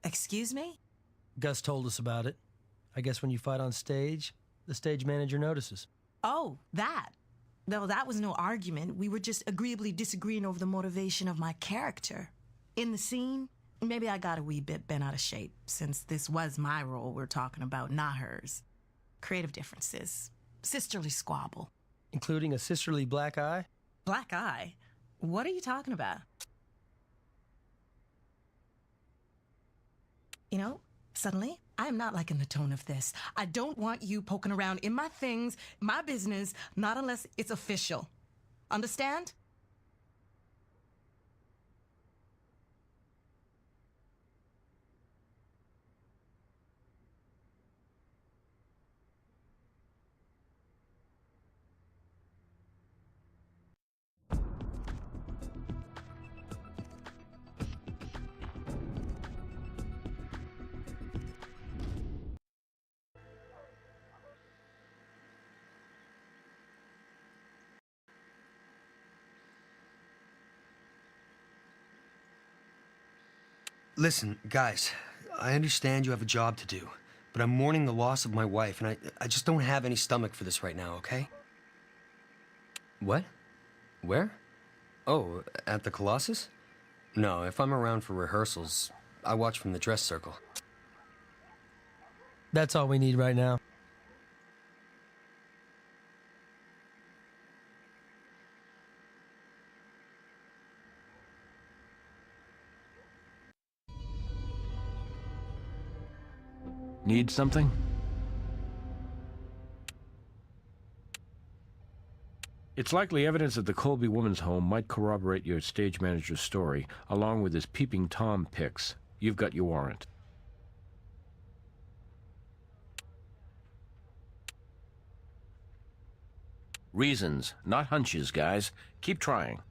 Excuse me? Gus told us about it. I guess when you fight on stage, the stage manager notices. Oh, that. No, that was no argument. We were just agreeably disagreeing over the motivation of my character. In the scene, maybe I got a wee bit bent out of shape, since this was my role we're talking about, not hers. Creative differences. Sisterly squabble. Including a sisterly black eye? Black eye? What are you talking about? You know, suddenly, I am not liking the tone of this. I don't want you poking around in my things, my business, not unless it's official. Understand? Listen, guys, I understand you have a job to do, but I'm mourning the loss of my wife, and I just don't have any stomach for this right now, okay? What? Where? Oh, at the Colossus? No, if I'm around for rehearsals, I watch from the dress circle. That's all we need right now. Need something? It's likely evidence at the Colby woman's home might corroborate your stage manager's story, along with his peeping Tom pics. You've got your warrant. Reasons, not hunches, guys. Keep trying.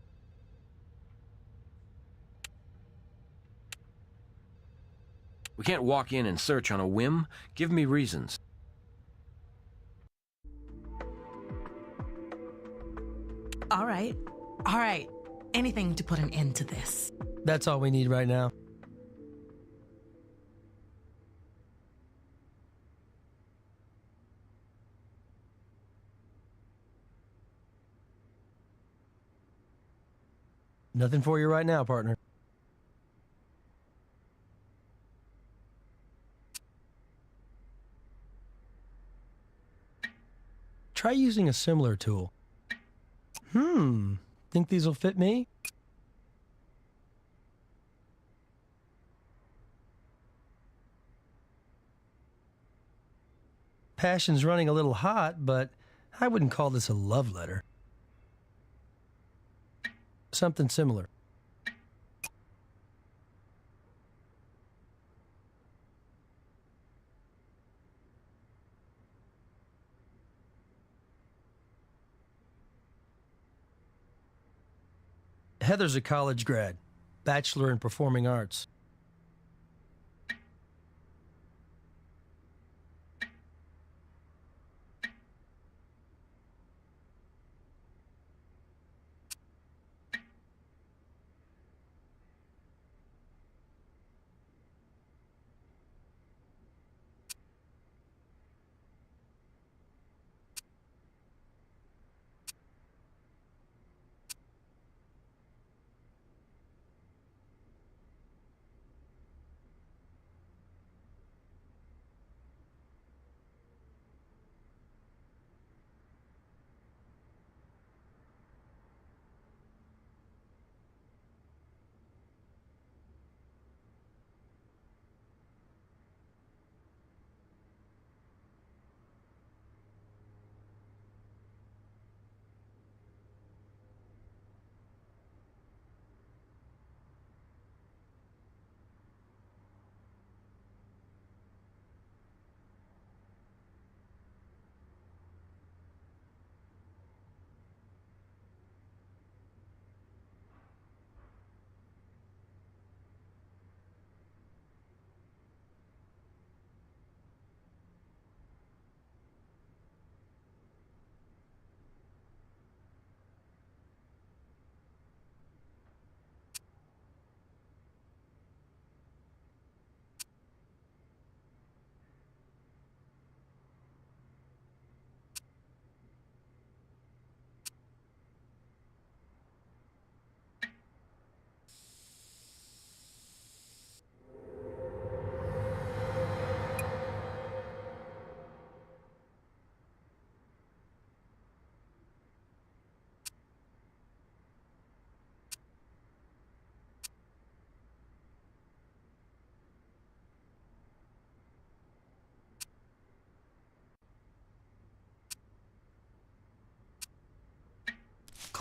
We can't walk in and search on a whim. Give me reasons. All right. All right. Anything to put an end to this. That's all we need right now. Nothing for you right now, partner. Try using a similar tool. Think these will fit me? Passion's running a little hot, but I wouldn't call this a love letter. Something similar. Heather's a college grad, bachelor in performing arts.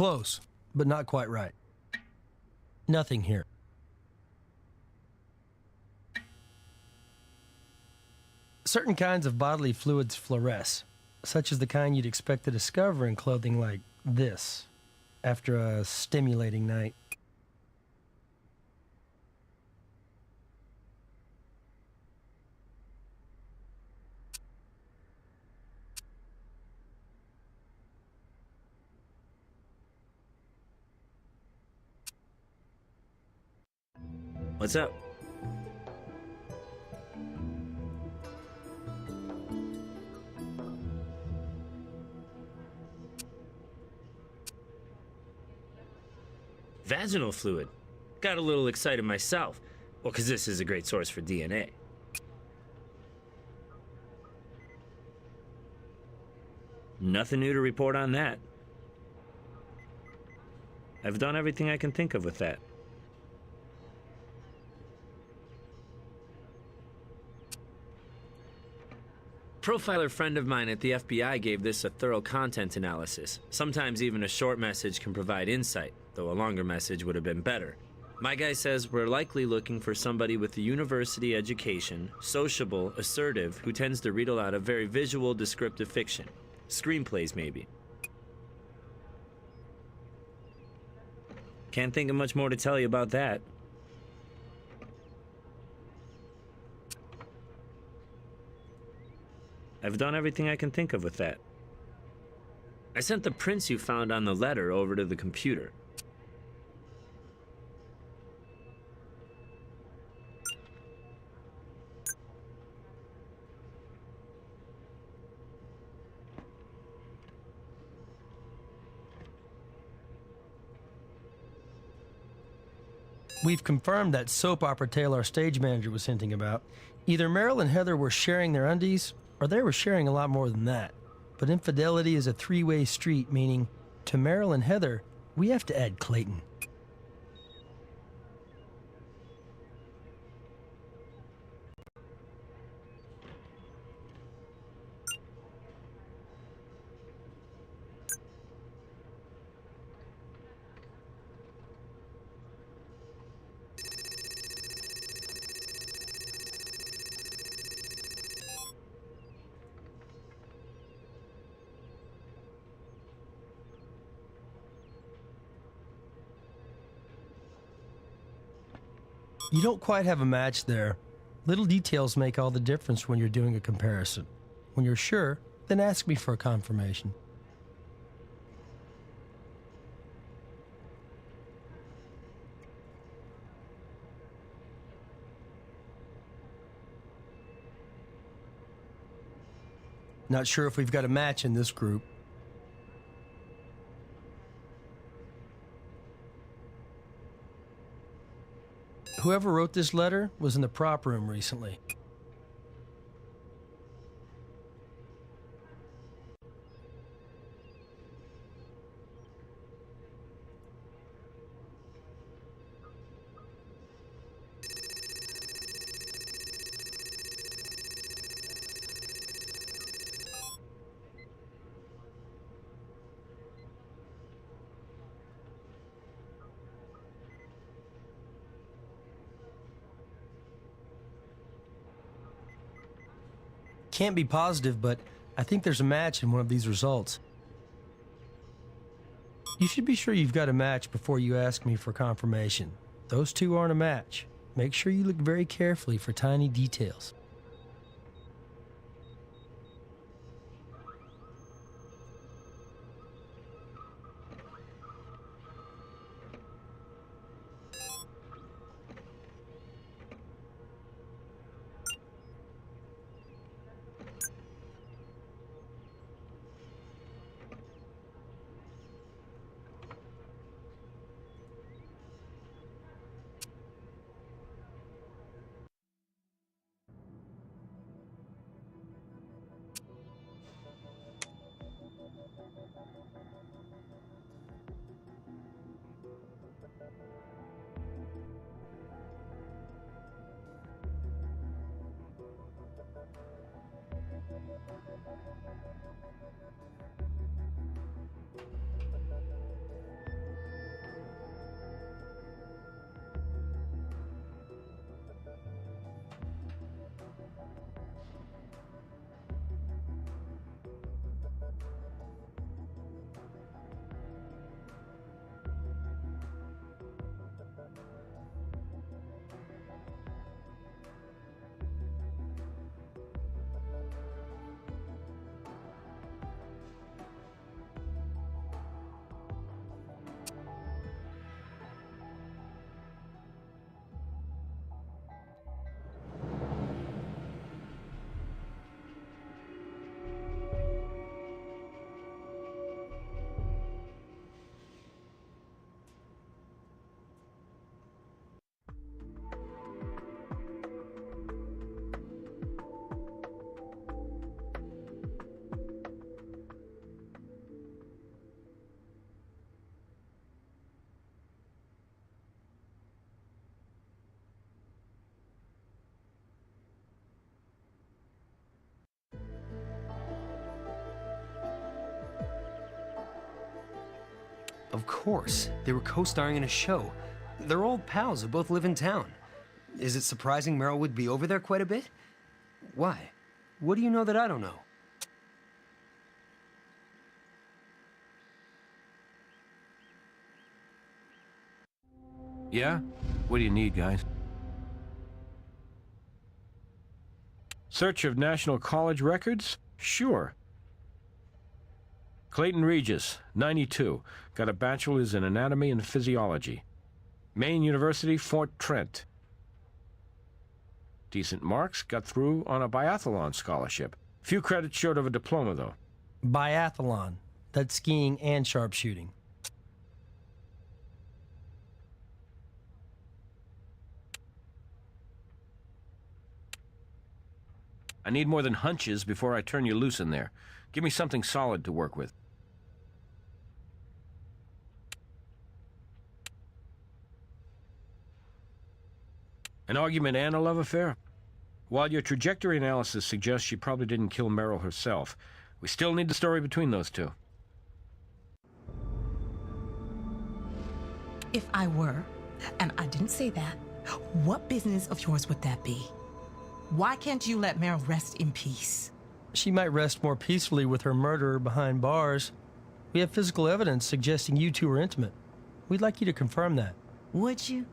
Close, but not quite right. Nothing here. Certain kinds of bodily fluids fluoresce, such as the kind you'd expect to discover in clothing like this, after a stimulating night. What's up? Vaginal fluid. Got a little excited myself. Well, because this is a great source for DNA. Nothing new to report on that. I've done everything I can think of with that. Profiler friend of mine at the FBI gave this a thorough content analysis. Sometimes even a short message can provide insight, though a longer message would have been better. My guy says we're likely looking for somebody with a university education, sociable, assertive, who tends to read a lot of very visual, descriptive fiction. Screenplays, maybe. Can't think of much more to tell you about that. I've done everything I can think of with that. I sent the prints you found on the letter over to the computer. We've confirmed that soap opera tale our stage manager was hinting about. Either Meryl and Heather were sharing their undies, or they were sharing a lot more than that. But infidelity is a three-way street, meaning to Meryl and Heather, we have to add Clayton. You don't quite have a match there. Little details make all the difference when you're doing a comparison. When you're sure, then ask me for a confirmation. Not sure if we've got a match in this group. Whoever wrote this letter was in the prop room recently. Can't be positive, but I think there's a match in one of these results. You should be sure you've got a match before you ask me for confirmation. Those two aren't a match. Make sure you look very carefully for tiny details. Of course. They were co-starring in a show. They're old pals who both live in town. Is it surprising Meryl would be over there quite a bit? Why? What do you know that I don't know? Yeah? What do you need, guys? Search of National College records? Sure. Clayton Regis, 92. Got a bachelor's in anatomy and physiology. Maine University, Fort Trent. Decent marks, got through on a biathlon scholarship. Few credits short of a diploma, though. Biathlon. That's skiing and sharpshooting. I need more than hunches before I turn you loose in there. Give me something solid to work with. An argument and a love affair? While your trajectory analysis suggests she probably didn't kill Meryl herself, we still need the story between those two. If I were, and I didn't say that, what business of yours would that be? Why can't you let Meryl rest in peace? She might rest more peacefully with her murderer behind bars. We have physical evidence suggesting you two are intimate. We'd like you to confirm that. Would you?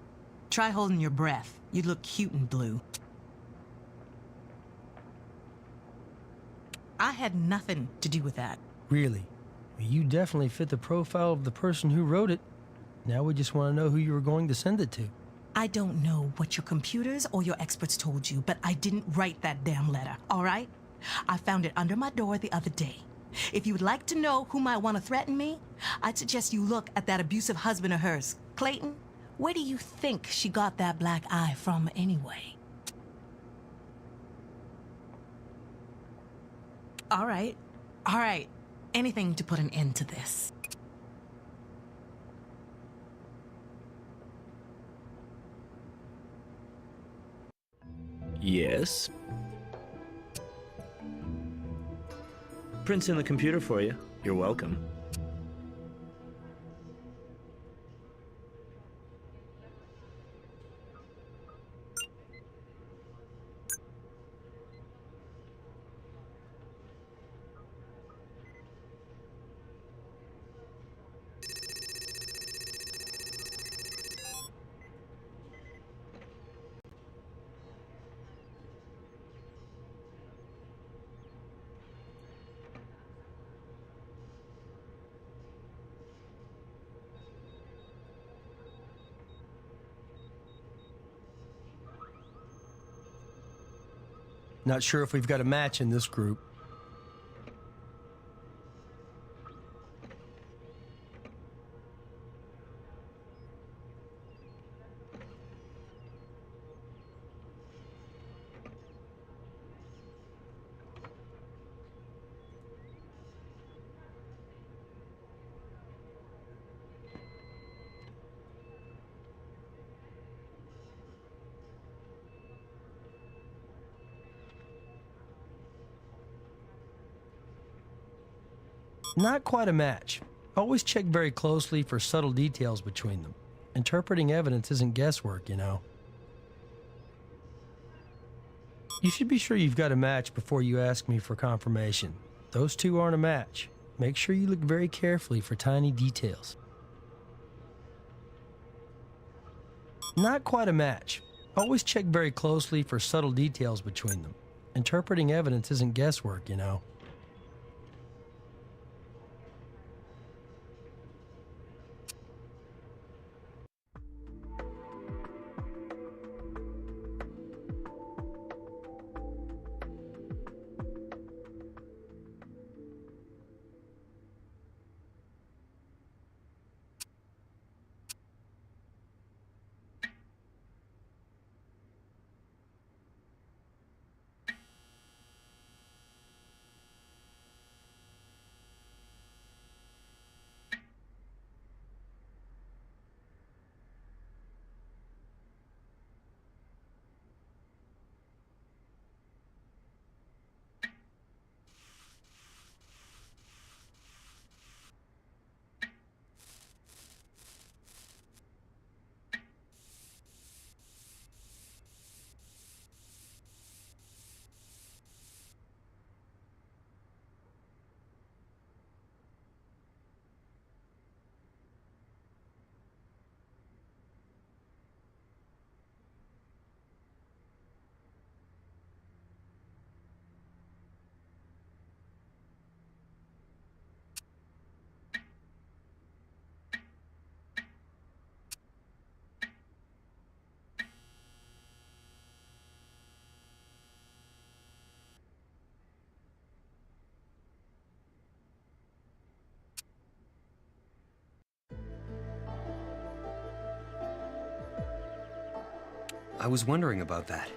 Try holding your breath. You'd look cute in blue. I had nothing to do with that. Really? You definitely fit the profile of the person who wrote it. Now we just want to know who you were going to send it to. I don't know what your computers or your experts told you, but I didn't write that damn letter, all right? I found it under my door the other day. If you would like to know who might want to threaten me, I'd suggest you look at that abusive husband of hers. Clayton, where do you think she got that black eye from anyway? All right. Anything to put an end to this. Yes? Print's in the computer for you. You're welcome. Not sure if we've got a match in this group. Not quite a match. Always check very closely for subtle details between them. Interpreting evidence isn't guesswork, you know. You should be sure you've got a match before you ask me for confirmation. Those two aren't a match. Make sure you look very carefully for tiny details. Not quite a match. Always check very closely for subtle details between them. Interpreting evidence isn't guesswork, you know. I was wondering about that.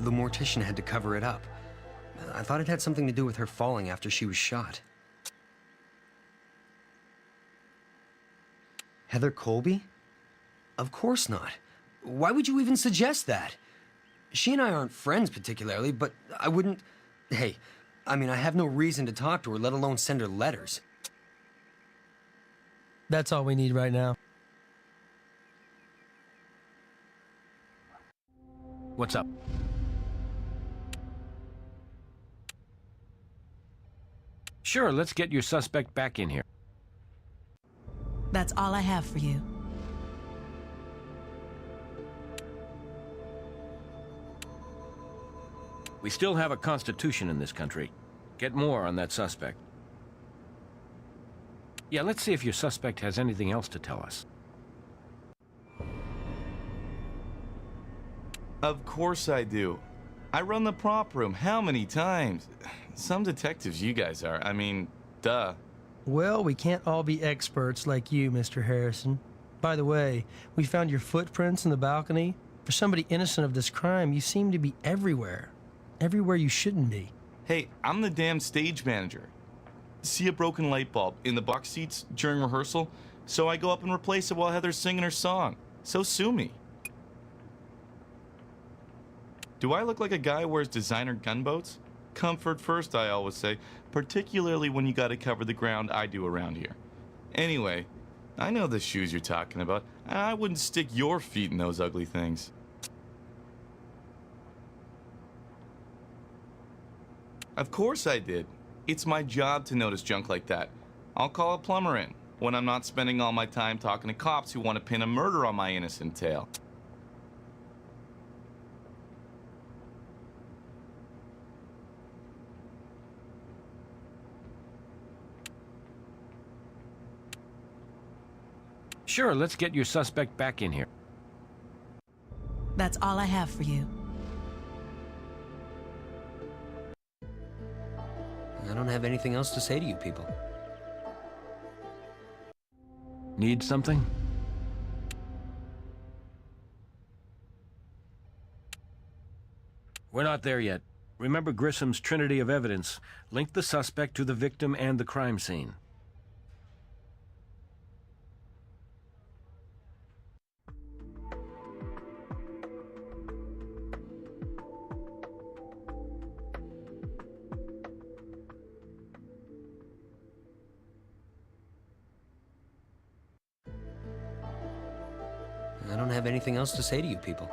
The mortician had to cover it up. I thought it had something to do with her falling after she was shot. Heather Colby? Of course not. Why would you even suggest that? She and I aren't friends particularly, but I wouldn't... Hey, I mean, I have no reason to talk to her, let alone send her letters. That's all we need right now. What's up? Sure, let's get your suspect back in here. That's all I have for you. We still have a constitution in this country. Get more on that suspect. Yeah, let's see if your suspect has anything else to tell us. Of course I do. I run the prop room. How many times? Some detectives you guys are. I mean, duh. Well, we can't all be experts like you, Mr. Harrison. By the way, we found your footprints in the balcony. For somebody innocent of this crime, you seem to be everywhere. Everywhere you shouldn't be. Hey, I'm the damn stage manager. See a broken light bulb in the box seats during rehearsal? So I go up and replace it while Heather's singing her song. So sue me. Do I look like a guy who wears designer gunboats? Comfort first, I always say, particularly when you gotta cover the ground I do around here. Anyway, I know the shoes you're talking about, and I wouldn't stick your feet in those ugly things. Of course I did. It's my job to notice junk like that. I'll call a plumber in when I'm not spending all my time talking to cops who want to pin a murder on my innocent tail. Sure, let's get your suspect back in here. That's all I have for you. I don't have anything else to say to you people. Need something? We're not there yet. Remember Grissom's trinity of evidence. Link the suspect to the victim and the crime scene. I don't have anything else to say to you people.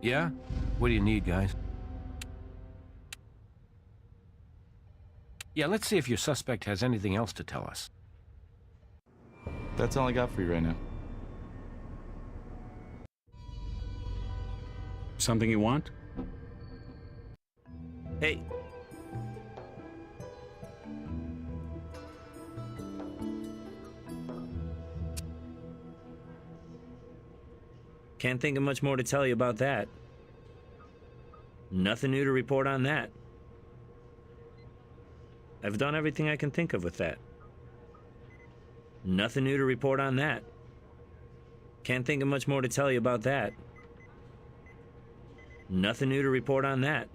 Yeah? What do you need, guys? Yeah, let's see if your suspect has anything else to tell us. That's all I got for you right now. Something you want? Hey. Can't think of much more to tell you about that. Nothing new to report on that. I've done everything I can think of with that. Nothing new to report on that. Can't think of much more to tell you about that. Nothing new to report on that.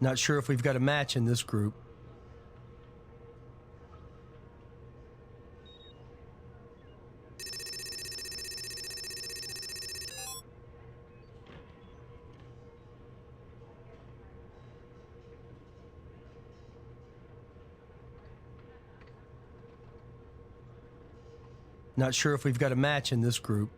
Not sure if we've got a match in this group. Not sure if we've got a match in this group.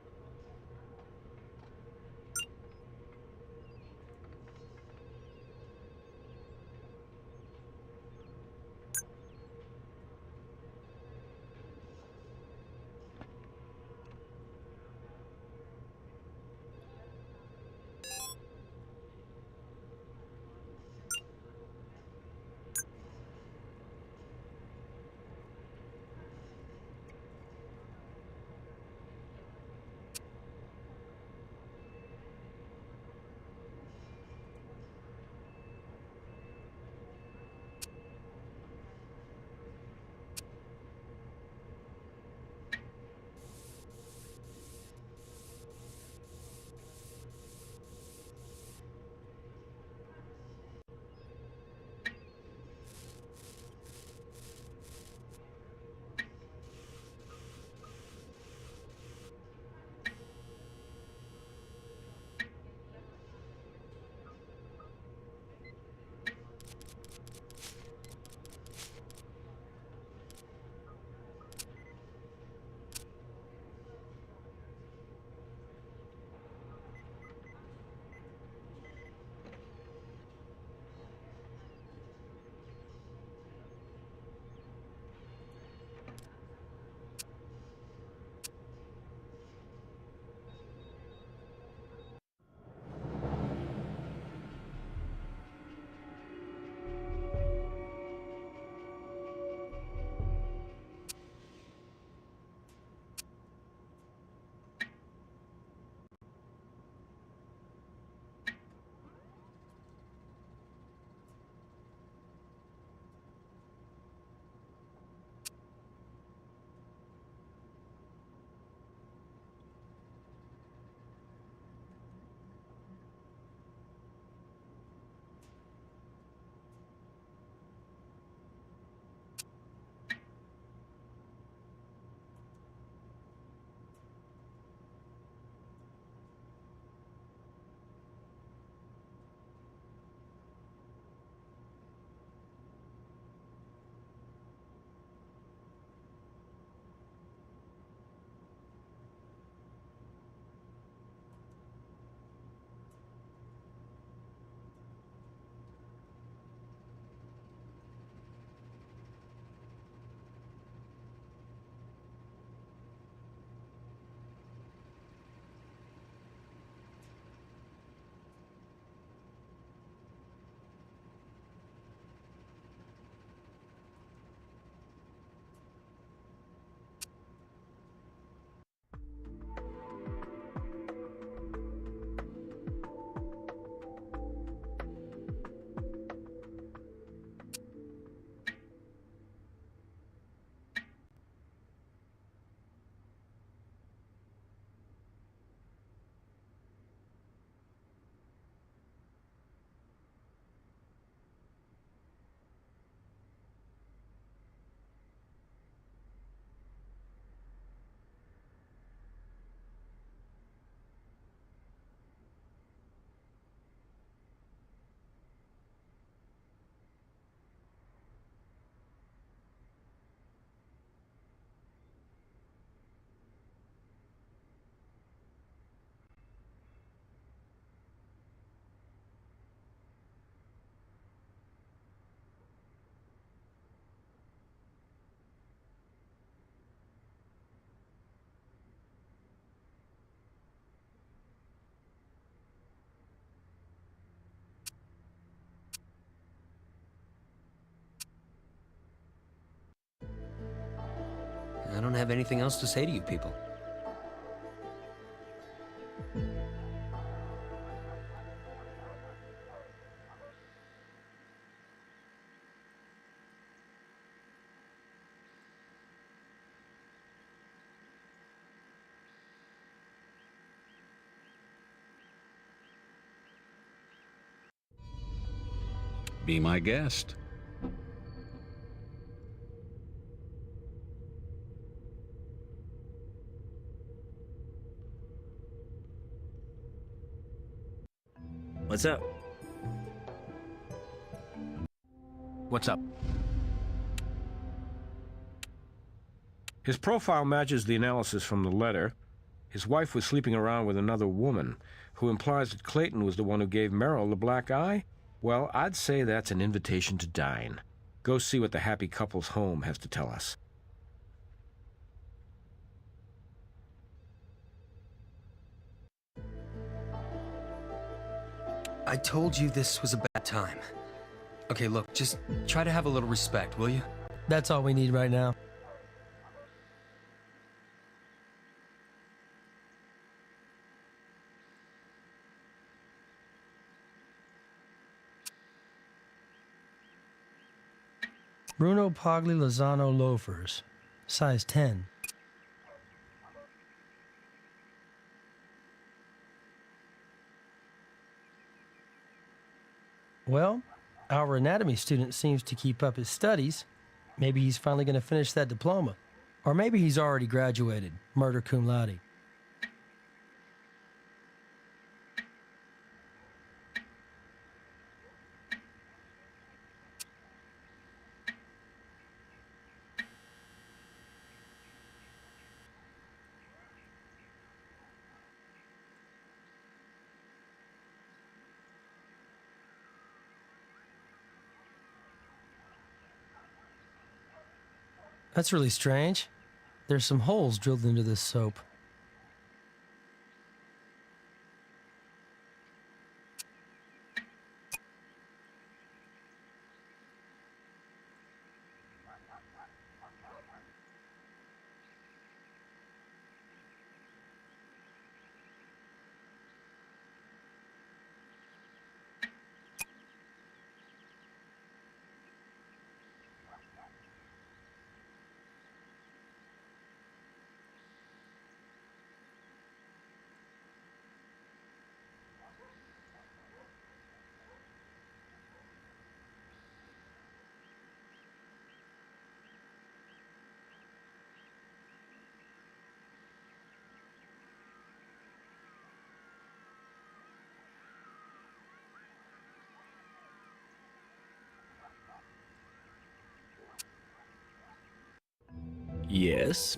I don't have anything else to say to you people. Be my guest. What's up? What's up? His profile matches the analysis from the letter. His wife was sleeping around with another woman, who implies that Clayton was the one who gave Merrill the black eye. Well, I'd say that's an invitation to dine. Go see what the happy couple's home has to tell us. I told you this was a bad time. Okay, look, just try to have a little respect, will you? That's all we need right now. Bruno Pagli Lozano loafers, size 10. Well, our anatomy student seems to keep up his studies. Maybe he's finally going to finish that diploma. Or maybe he's already graduated, murder cum laude. That's really strange. There's some holes drilled into this soap. Yes.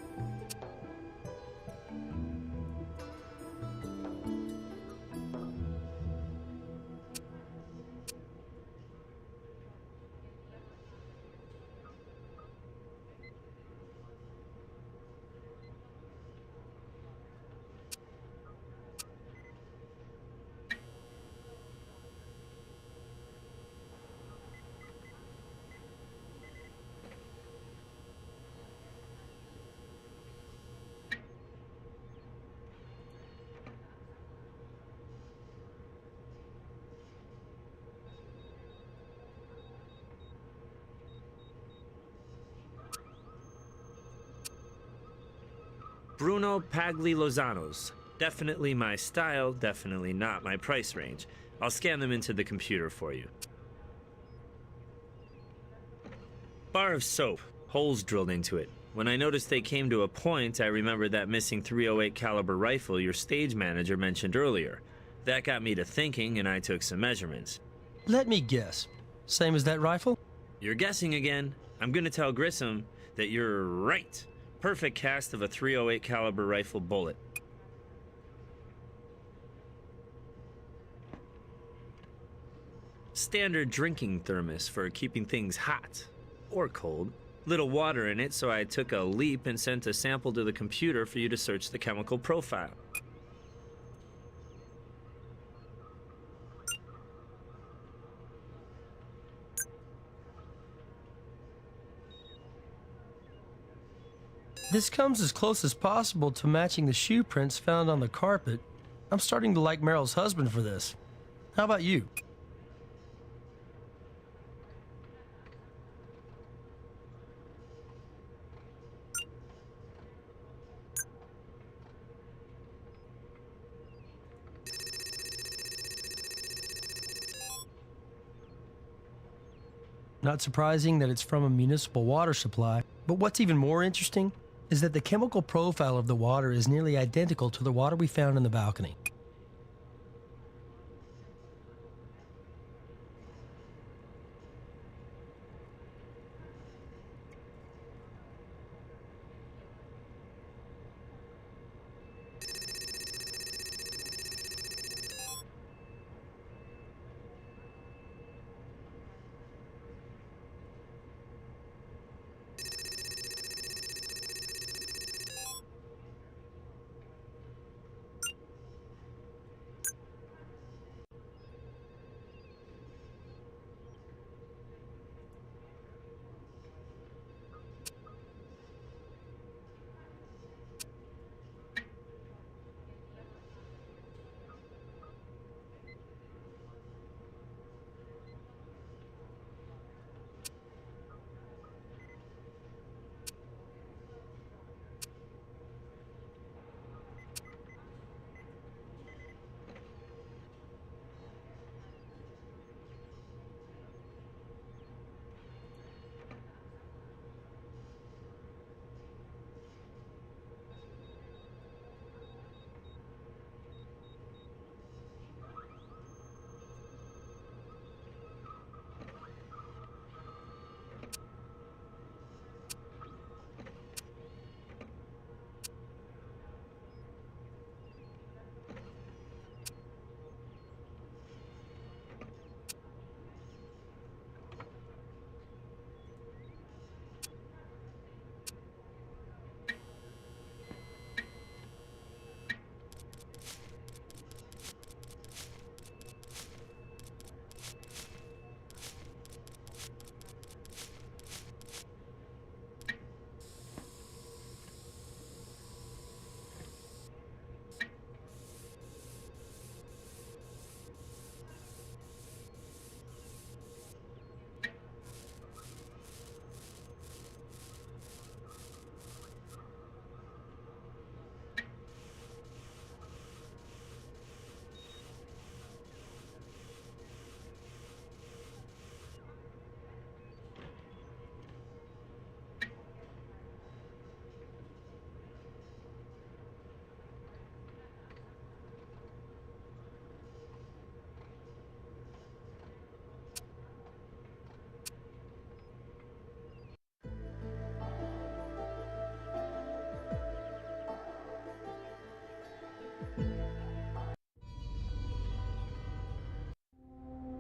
Bruno Pagli Lozano's. Definitely my style, definitely not my price range. I'll scan them into the computer for you. Bar of soap, holes drilled into it. When I noticed they came to a point, I remembered that missing .308 caliber rifle your stage manager mentioned earlier. That got me to thinking, and I took some measurements. Let me guess. Same as that rifle? You're guessing again. I'm gonna tell Grissom that you're right. Perfect cast of a .308 caliber rifle bullet. Standard drinking thermos for keeping things hot or cold. Little water in it, so I took a leap and sent a sample to the computer for you to search the chemical profile. This comes as close as possible to matching the shoe prints found on the carpet. I'm starting to like Meryl's husband for this. How about you? Not surprising that it's from a municipal water supply, but what's even more interesting is that the chemical profile of the water is nearly identical to the water we found in the balcony.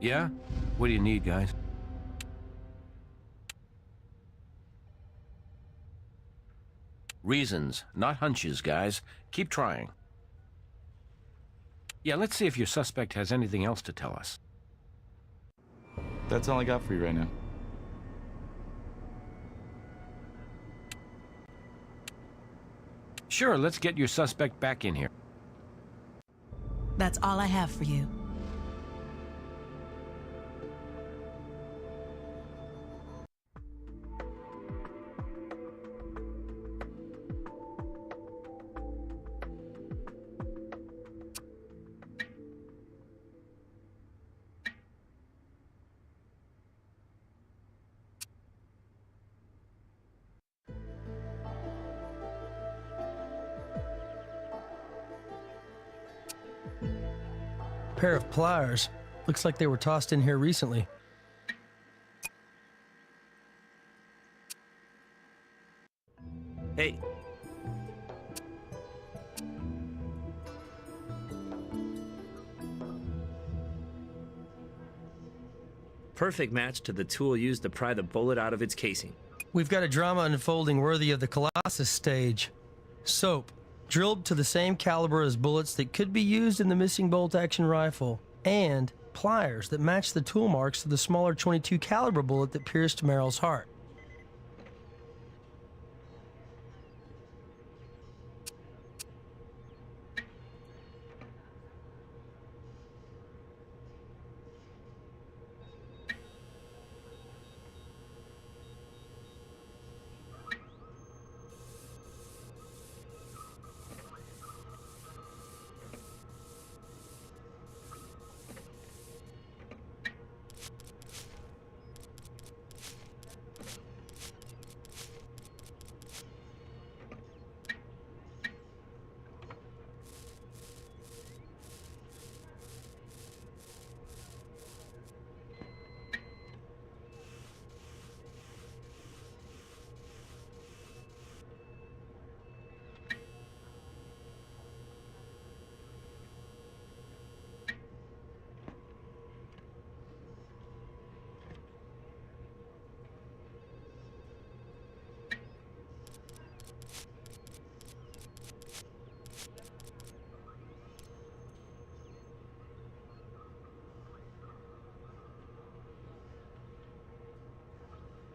Yeah? What do you need, guys? Reasons, not hunches, guys. Keep trying. Yeah, let's see if your suspect has anything else to tell us. That's all I got for you right now. Sure, let's get your suspect back in here. That's all I have for you. Pair of pliers. Looks like they were tossed in here recently. Hey. Perfect match to the tool used to pry the bullet out of its casing. We've got a drama unfolding worthy of the Colossus stage. Soap, drilled to the same caliber as bullets that could be used in the missing bolt-action rifle, and pliers that match the tool marks of the smaller .22 caliber bullet that pierced Meryl's heart.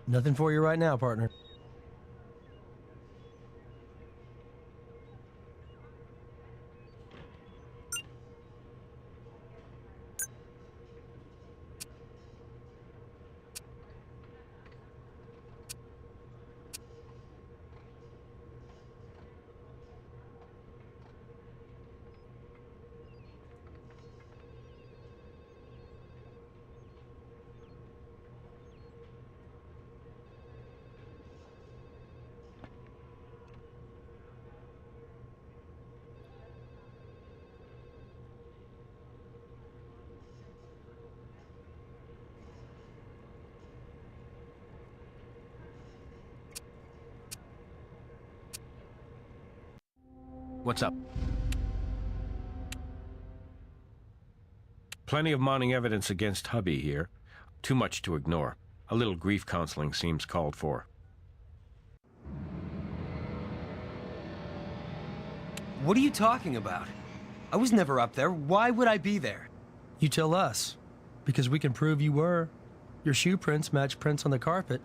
Nothing for you right now, partner. What's up? Plenty of mounting evidence against hubby here. Too much to ignore. A little grief counseling seems called for. What are you talking about? I was never up there. Why would I be there? You tell us. Because we can prove you were. Your shoe prints match prints on the carpet,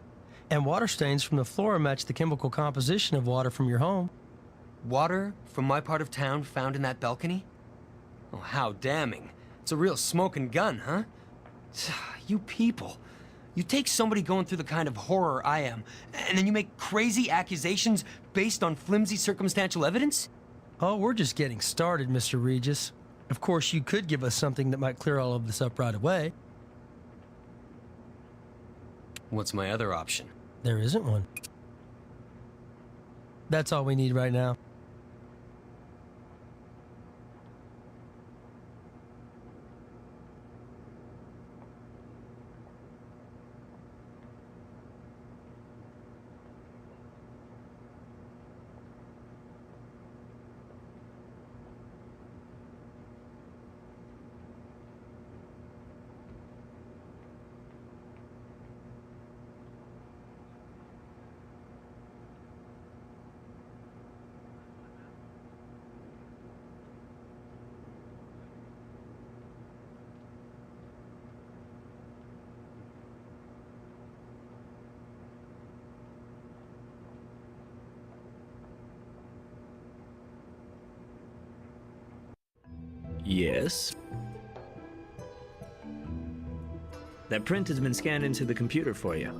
and water stains from the floor match the chemical composition of water from your home. Water from my part of town found in that balcony? Oh, how damning. It's a real smoking gun, huh? You people. You take somebody going through the kind of horror I am, and then you make crazy accusations based on flimsy circumstantial evidence? Oh, we're just getting started, Mr. Regis. Of course, you could give us something that might clear all of this up right away. What's my other option? There isn't one. That's all we need right now. Yes. That print has been scanned into the computer for you.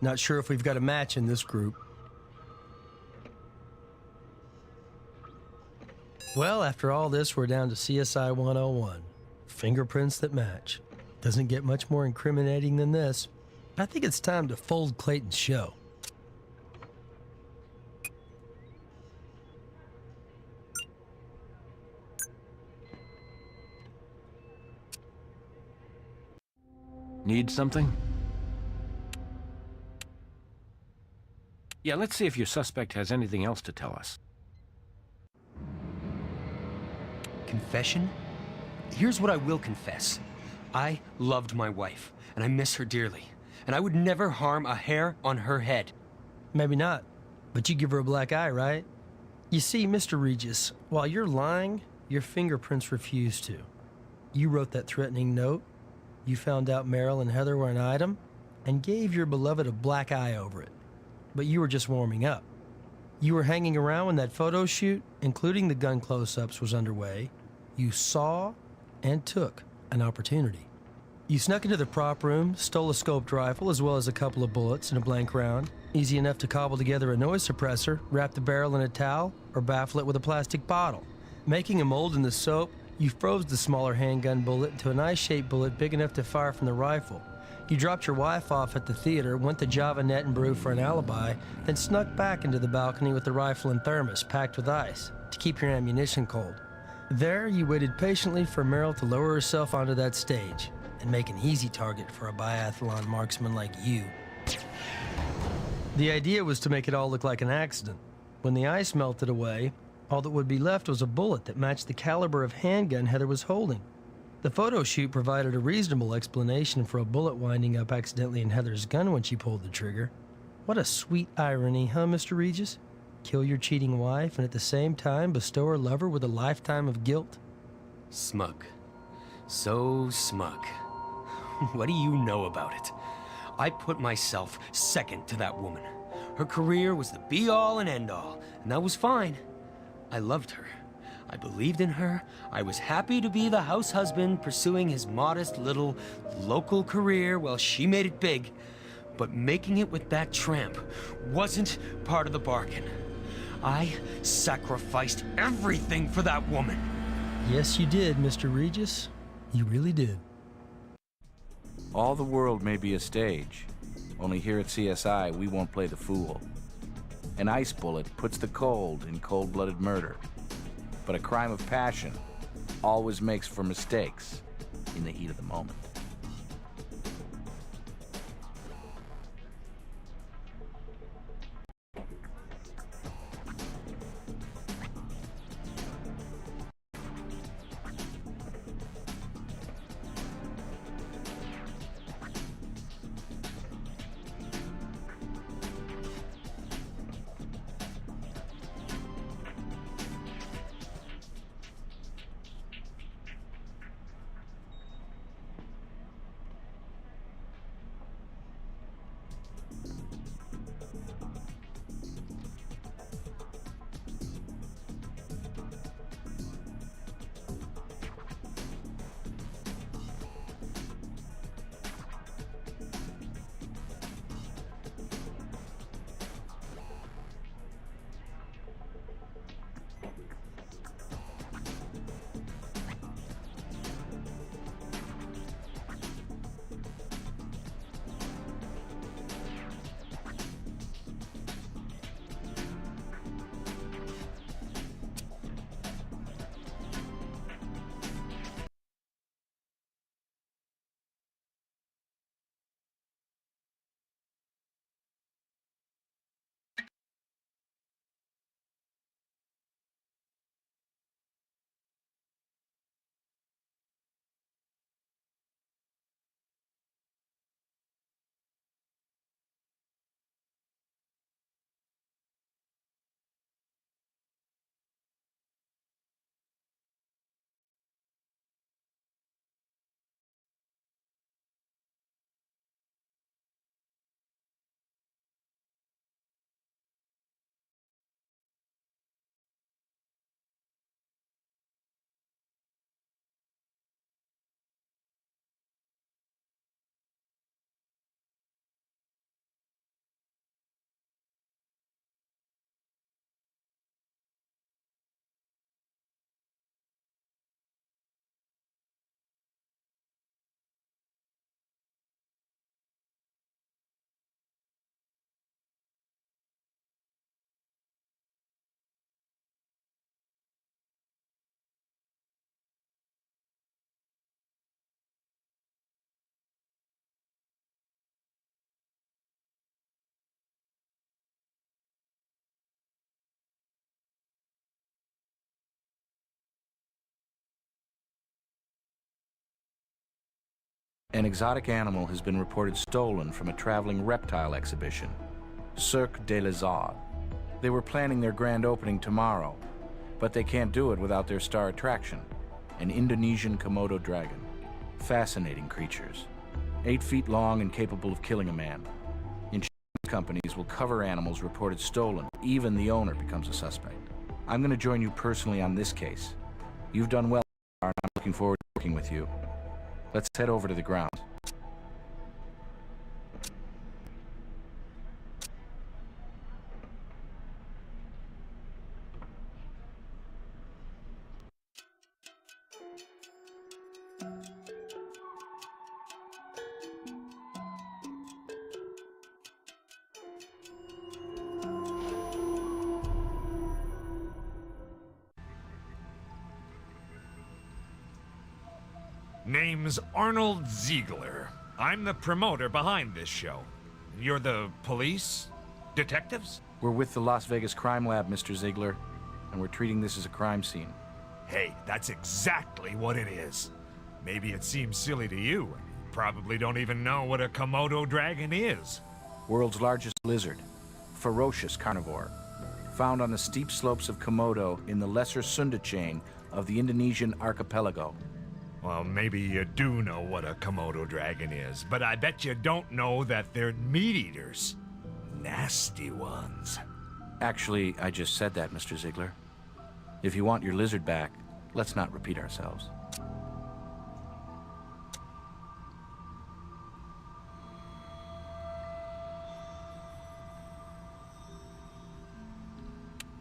Not sure if we've got a match in this group. Well, after all this, we're down to CSI 101. Fingerprints that match. Doesn't get much more incriminating than this. I think it's time to fold Clayton's show. Need something? Yeah, let's see if your suspect has anything else to tell us. Confession? Here's what I will confess. I loved my wife, and I miss her dearly. And I would never harm a hair on her head. Maybe not, but you give her a black eye, right? You see, Mr. Regis, while you're lying, your fingerprints refuse to. You wrote that threatening note, you found out Meryl and Heather were an item, and gave your beloved a black eye over it. But you were just warming up. You were hanging around when that photo shoot, including the gun close-ups, was underway. You saw and took an opportunity. You snuck into the prop room, stole a scoped rifle as well as a couple of bullets and a blank round. Easy enough to cobble together a noise suppressor, wrap the barrel in a towel, or baffle it with a plastic bottle. Making a mold in the soap, you froze the smaller handgun bullet into an eye-shaped bullet big enough to fire from the rifle. You dropped your wife off at the theater, went to Java Net and Brew for an alibi, then snuck back into the balcony with the rifle and thermos packed with ice. to keep your ammunition cold. There, you waited patiently for Meryl to lower herself onto that stage and make an easy target for a biathlon marksman like you. The idea was to make it all look like an accident. When the ice melted away, all that would be left was a bullet that matched the caliber of handgun Heather was holding. The photo shoot provided a reasonable explanation for a bullet winding up accidentally in Heather's gun when she pulled the trigger. What a sweet irony, huh, Mr. Regis? Kill your cheating wife and at the same time bestow her lover with a lifetime of guilt? Smug. So smug. What do you know about it? I put myself second to that woman. Her career was the be-all and end-all, and that was fine. I loved her. I believed in her. I was happy to be the house husband pursuing his modest little local career while she made it big. But making it with that tramp wasn't part of the bargain. I sacrificed everything for that woman. Yes, you did, Mr. Regis. You really did. All the world may be a stage, only here at CSI we won't play the fool. An ice bullet puts the cold in cold-blooded murder, but a crime of passion always makes for mistakes in the heat of the moment. An exotic animal has been reported stolen from a traveling reptile exhibition, Cirque des Lizards. They were planning their grand opening tomorrow, but they can't do it without their star attraction, an Indonesian Komodo dragon. Fascinating creatures, 8 feet long and capable of killing a man. Insurance companies will cover animals reported stolen. Even the owner becomes a suspect. I'm going to join you personally on this case. You've done well, and I'm looking forward to working with you. Let's head over to the ground. Name's Arnold Ziegler. I'm the promoter behind this show. You're the police? Detectives? We're with the Las Vegas Crime Lab, Mr. Ziegler, and we're treating this as a crime scene. Hey, that's exactly what it is. Maybe it seems silly to you. You probably don't even know what a Komodo dragon is. World's largest lizard. Ferocious carnivore. Found on the steep slopes of Komodo in the Lesser Sunda chain of the Indonesian archipelago. Well, maybe you do know what a Komodo dragon is, but I bet you don't know that they're meat eaters. Nasty ones. Actually, I just said that, Mr. Ziegler. If you want your lizard back, let's not repeat ourselves.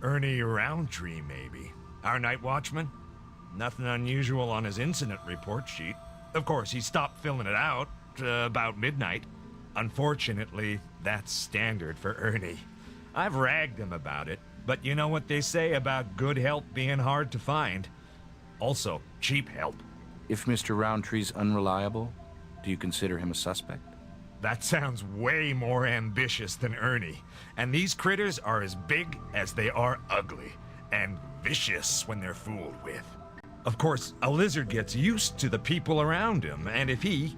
Ernie Roundtree, maybe. Our night watchman? Nothing unusual on his incident report sheet. Of course, he stopped filling it out about midnight. Unfortunately, that's standard for Ernie. I've ragged him about it, but you know what they say about good help being hard to find. Also, cheap help. If Mr. Roundtree's unreliable, do you consider him a suspect? That sounds way more ambitious than Ernie. And these critters are as big as they are ugly, and vicious when they're fooled with. Of course, a lizard gets used to the people around him, and if he,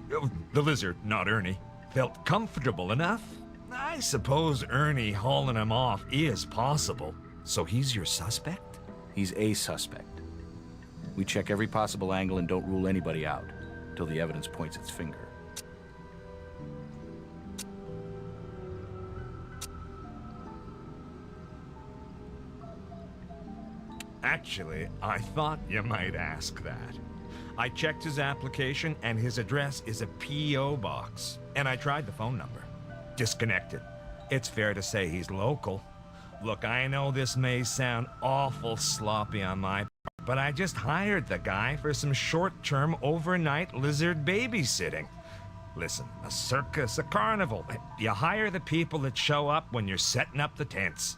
the lizard, not Ernie, felt comfortable enough, I suppose Ernie hauling him off is possible. So he's your suspect? He's a suspect. We check every possible angle and don't rule anybody out till the evidence points its finger. Actually, I thought you might ask that. I checked his application and his address is a P.O. box. And I tried the phone number. Disconnected. It's fair to say he's local. Look, I know this may sound awful sloppy on my part, but I just hired the guy for some short-term overnight lizard babysitting. Listen, a circus, a carnival. You hire the people that show up when you're setting up the tents.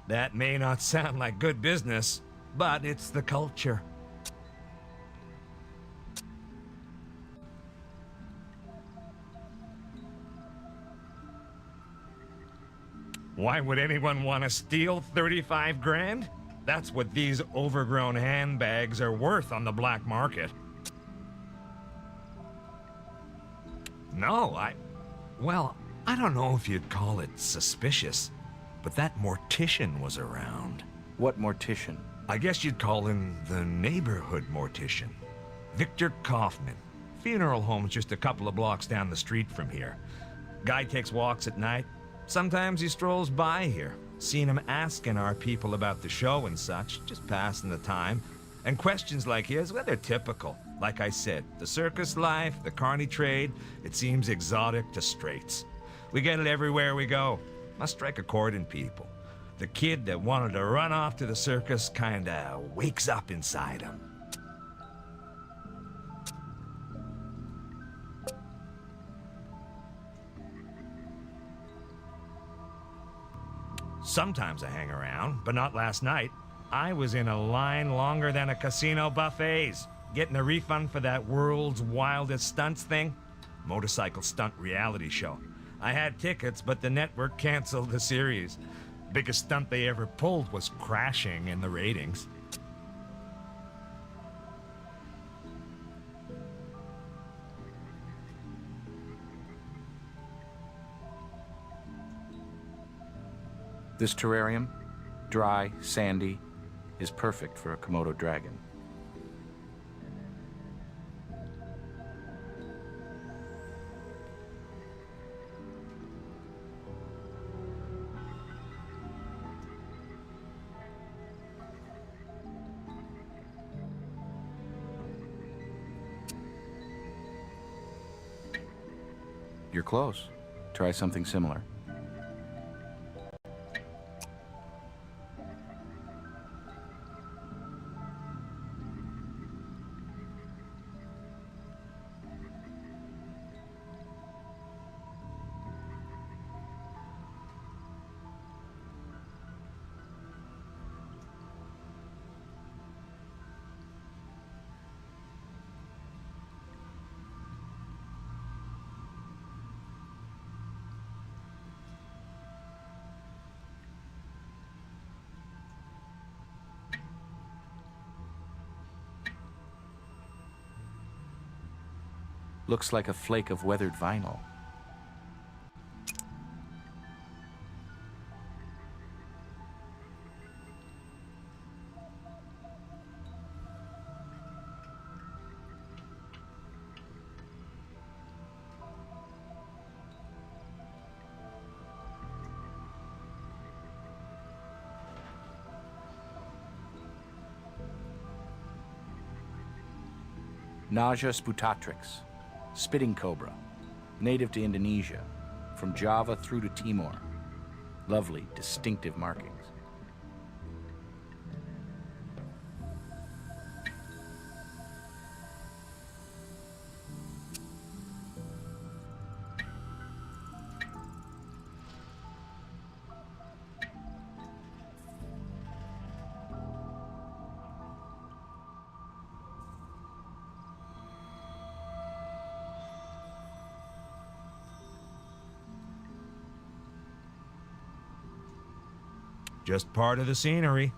That may not sound like good business, but it's the culture. Why would anyone want to steal 35 grand? That's what these overgrown handbags are worth on the black market. No, well, I don't know if you'd call it suspicious, but that mortician was around. What mortician? I guess you'd call him the neighborhood mortician. Victor Kaufman. Funeral home's just a couple of blocks down the street from here. Guy takes walks at night. Sometimes he strolls by here. Seen him asking our people about the show and such, just passing the time. And questions like his, well, they're typical. Like I said, the circus life, the carny trade, it seems exotic to straights. We get it everywhere we go. Must strike a chord in people. The kid that wanted to run off to the circus kinda wakes up inside him. Sometimes I hang around, but not last night. I was in a line longer than a casino buffet's, getting a refund for that world's wildest stunts thing. Motorcycle stunt reality show. I had tickets, but the network canceled the series. Biggest stunt they ever pulled was crashing in the ratings. This terrarium, dry, sandy, is perfect for a Komodo dragon. You're close. Try something similar. Looks like a flake of weathered vinyl. Naja sputatrix, spitting cobra, native to Indonesia, from Java through to Timor. Lovely, distinctive markings. Just part of the scenery.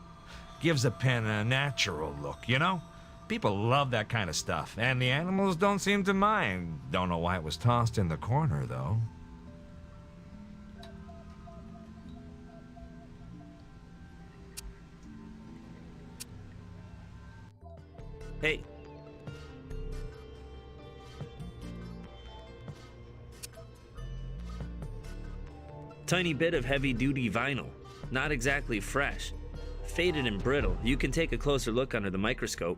Gives a pen a natural look, you know? People love that kind of stuff, and the animals don't seem to mind. Don't know why it was tossed in the corner, though. Hey. Tiny bit of heavy-duty vinyl. Not exactly fresh. Faded and brittle. You can take a closer look under the microscope.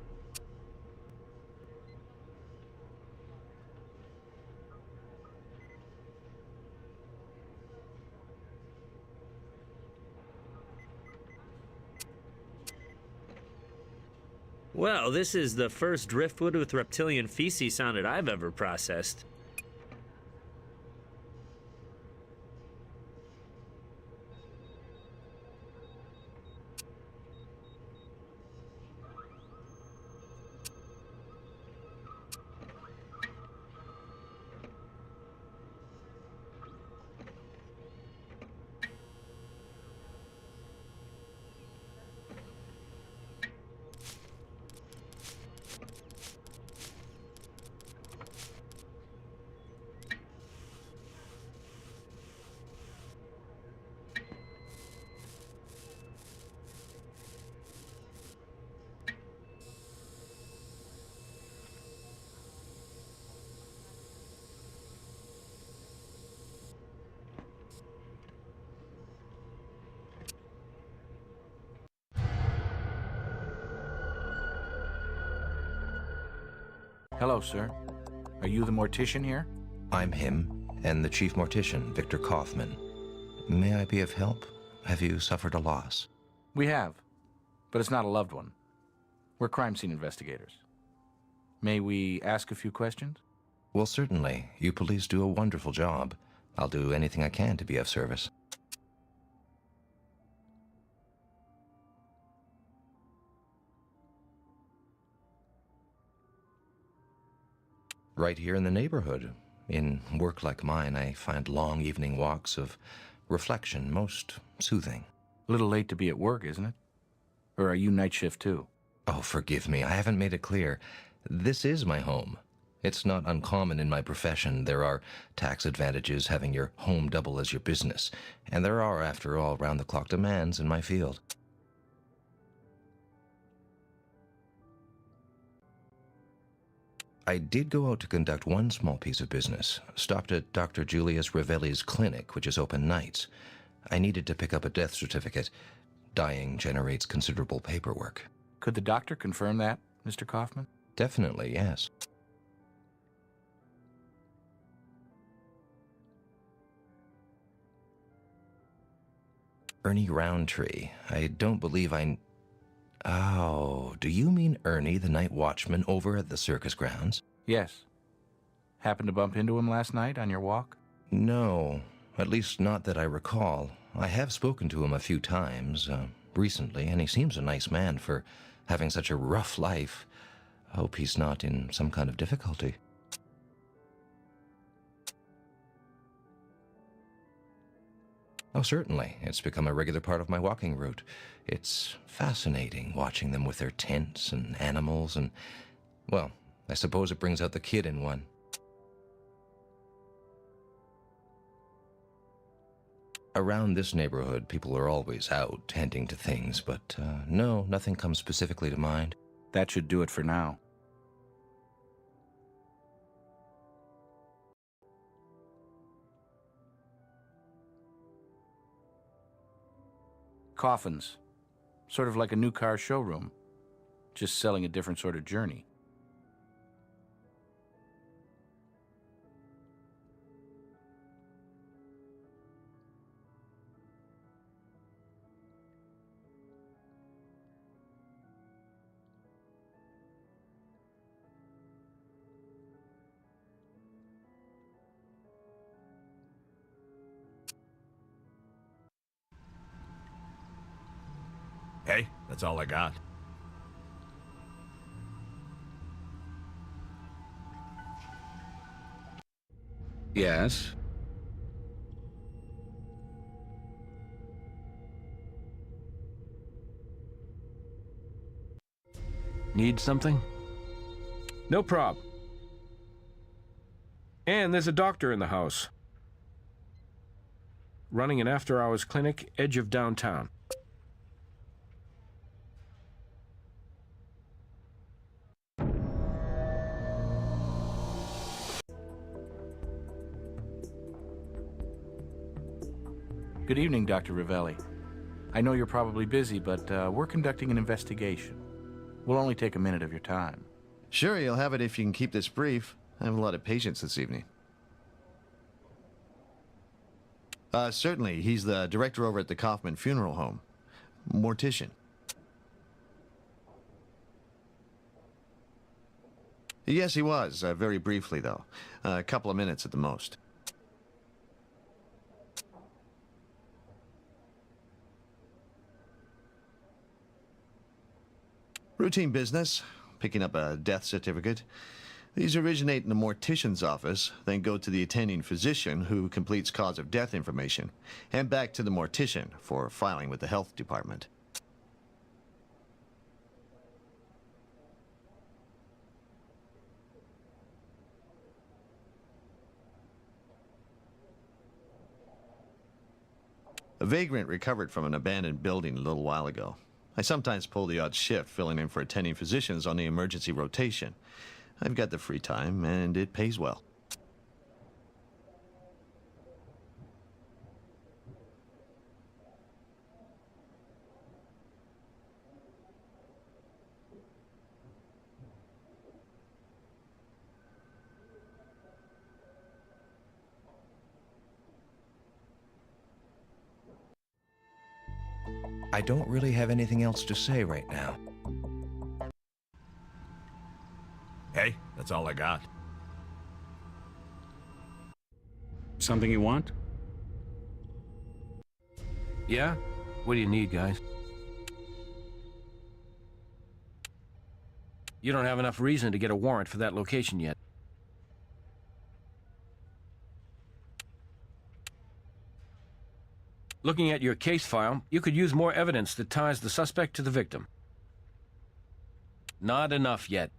Well, this is the first driftwood with reptilian feces sounded I've ever processed. Hello, sir. Are you the mortician here? I'm him, and the chief mortician, Victor Kaufman. May I be of help? Have you suffered a loss? We have, but it's not a loved one. We're crime scene investigators. May we ask a few questions? Well, certainly. You police do a wonderful job. I'll do anything I can to be of service. Right here in the neighborhood. In work like mine, I find long evening walks of reflection most soothing. A little late to be at work, isn't it? Or are you night shift too? Oh, forgive me. I haven't made it clear. This is my home. It's not uncommon in my profession. There are tax advantages having your home double as your business. And there are, after all, round-the-clock demands in my field. I did go out to conduct one small piece of business. Stopped at Dr. Julius Ravelli's clinic, which is open nights. I needed to pick up a death certificate. Dying generates considerable paperwork. Could the doctor confirm that, Mr. Kaufman? Definitely, yes. Ernie Roundtree. I don't believe I... Oh, do you mean Ernie, the night watchman over at the circus grounds? Yes. Happened to bump into him last night on your walk? No, at least not that I recall. I have spoken to him a few times recently, and he seems a nice man for having such a rough life. I hope he's not in some kind of difficulty. Oh, certainly. It's become a regular part of my walking route. It's fascinating watching them with their tents and animals and, well, I suppose it brings out the kid in one. Around this neighborhood, people are always out tending to things, but no, nothing comes specifically to mind. That should do it for now. Coffins. Sort of like a new car showroom. Just selling a different sort of journey. Hey, that's all I got. Yes? Need something? No prob. And there's a doctor in the house. Running an after-hours clinic, edge of downtown. Good evening, Dr. Ravelli. I know you're probably busy, but we're conducting an investigation. We'll only take a minute of your time. Sure, you'll have it if you can keep this brief. I have a lot of patients this evening. Certainly. He's the director over at the Kaufman Funeral Home. Mortician. Yes, he was. Very briefly, though. A couple of minutes at the most. Routine business. Picking up a death certificate. These originate in the mortician's office, then go to the attending physician who completes cause of death information, and back to the mortician for filing with the health department. A vagrant recovered from an abandoned building a little while ago. I sometimes pull the odd shift filling in for attending physicians on the emergency rotation. I've got the free time, and it pays well. I don't really have anything else to say right now. Hey, that's all I got. Something you want? Yeah? What do you need, guys? You don't have enough reason to get a warrant for that location yet. Looking at your case file, you could use more evidence that ties the suspect to the victim. Not enough yet.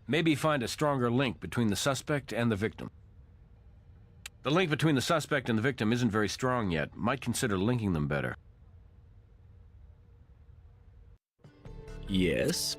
Maybe find a stronger link between the suspect and the victim. The link between the suspect and the victim isn't very strong yet. Might consider linking them better. Yes.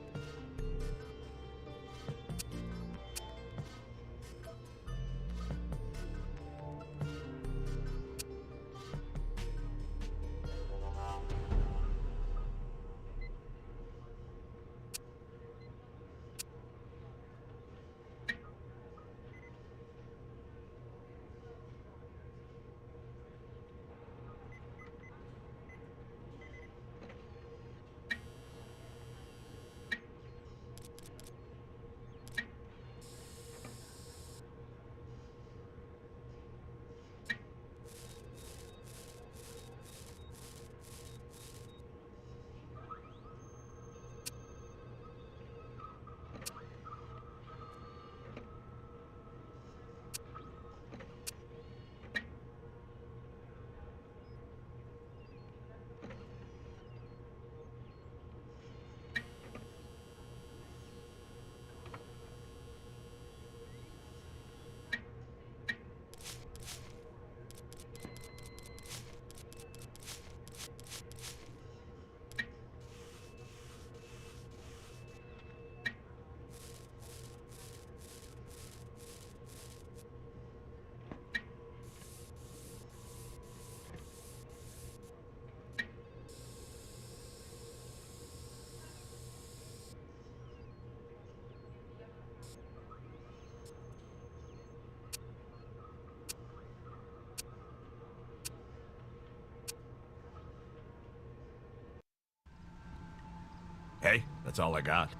Hey, that's all I got.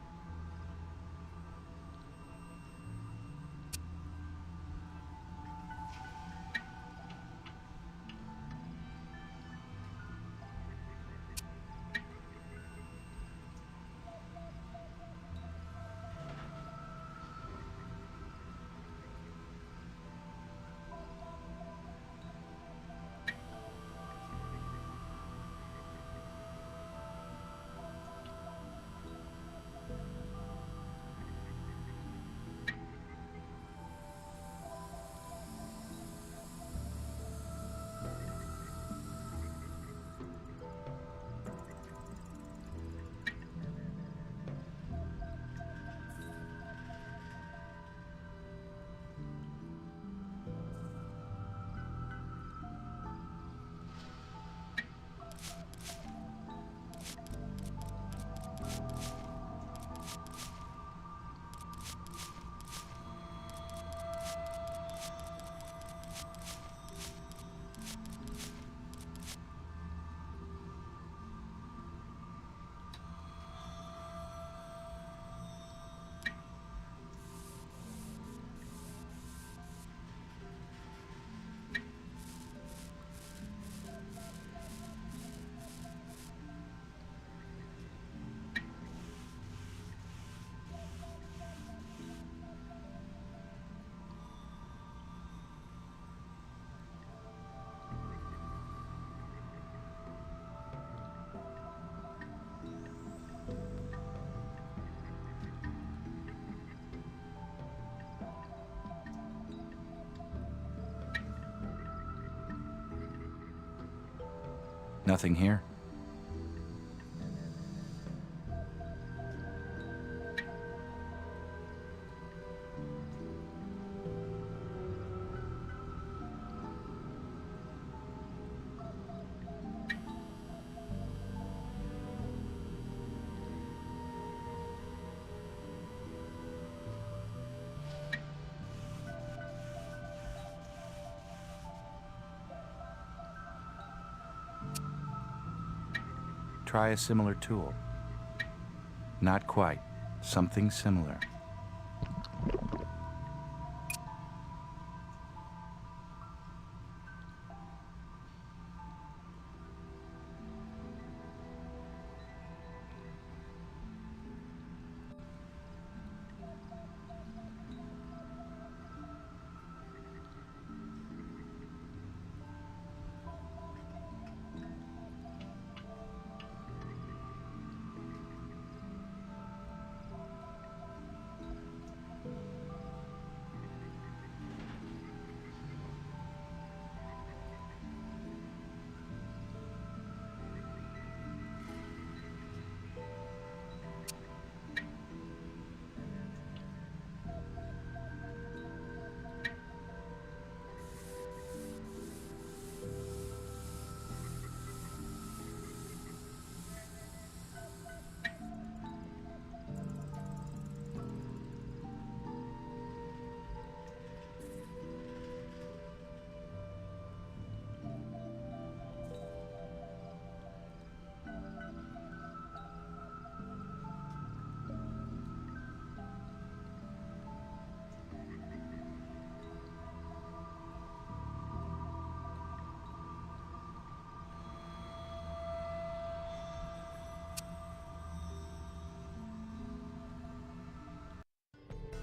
Nothing here. Try a similar tool. Not quite. Something similar.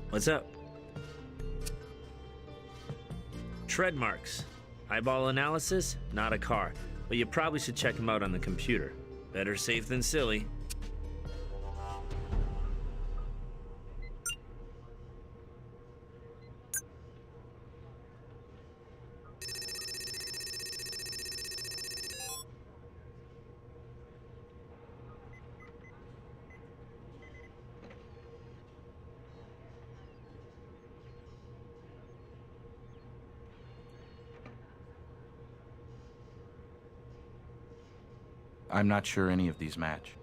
What's up? Tread marks. Eyeball analysis? Not a car. But you probably should check them out on the computer. Better safe than silly. I'm not sure any of these match.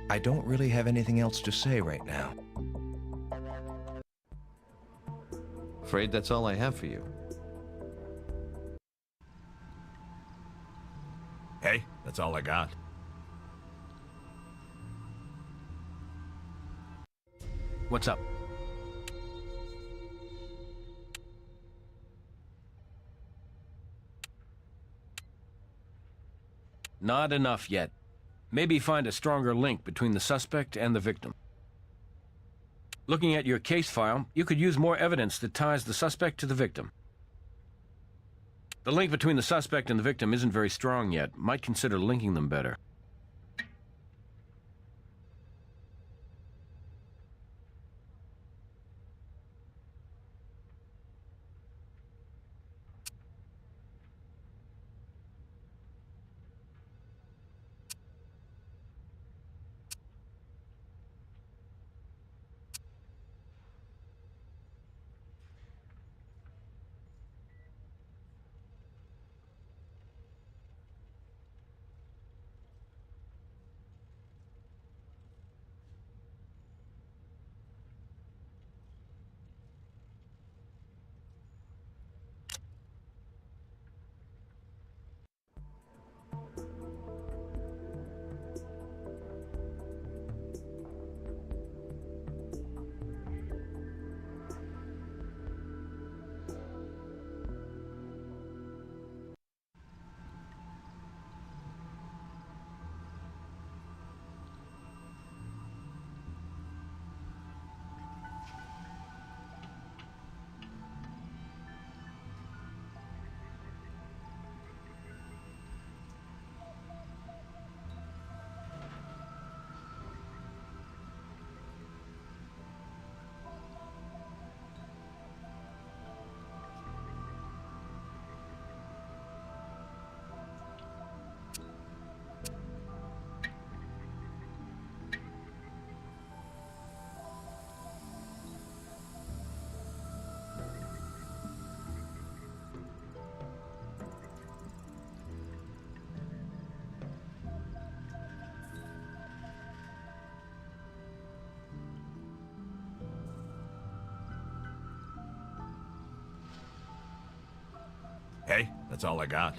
I don't really have anything else to say right now. Afraid that's all I have for you. Hey, that's all I got. What's up? Not enough yet. Maybe find a stronger link between the suspect and the victim. Looking at your case file, you could use more evidence that ties the suspect to the victim. The link between the suspect and the victim isn't very strong yet. Might consider linking them better. Hey, that's all I got.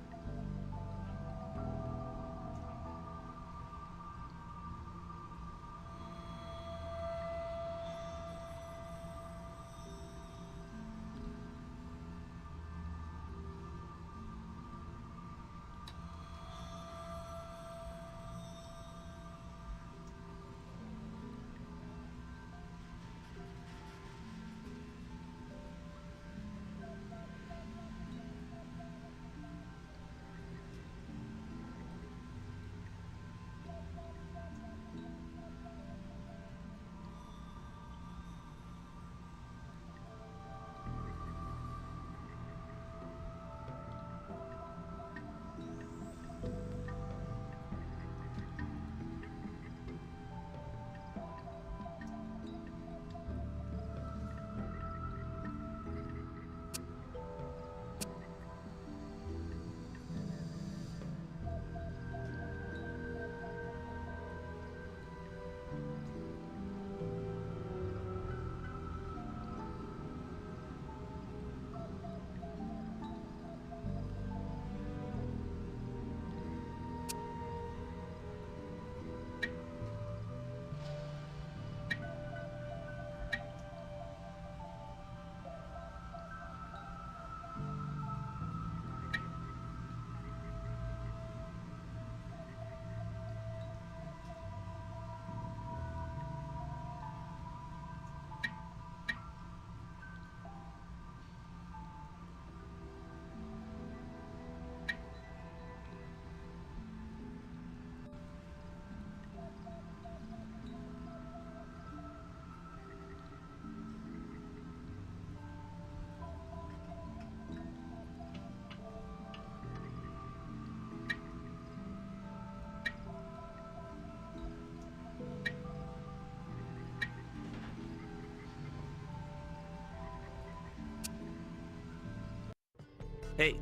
Hey.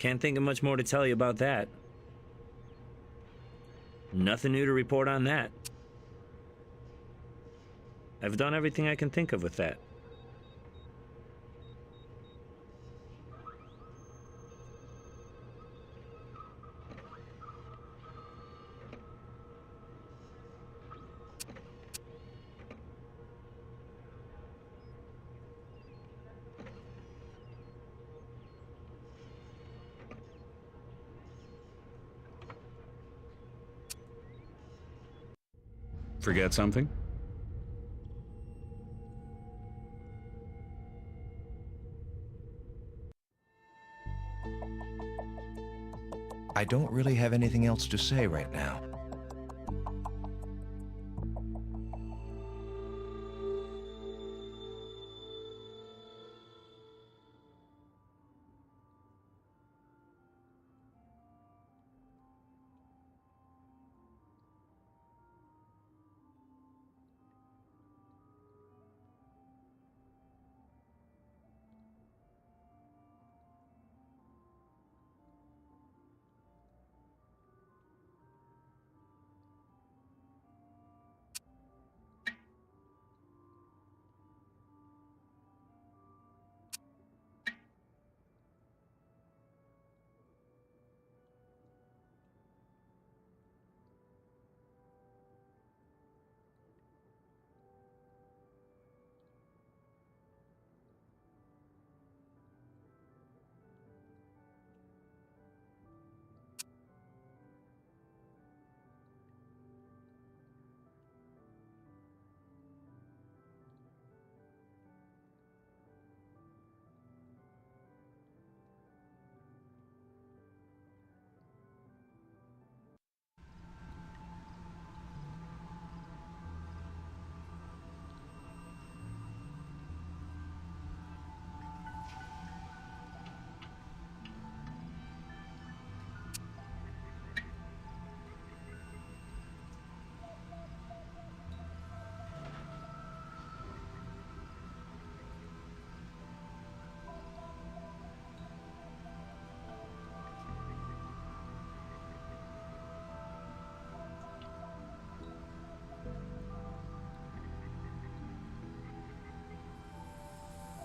Can't think of much more to tell you about that. Nothing new to report on that. I've done everything I can think of with that. Forget something? I don't really have anything else to say right now.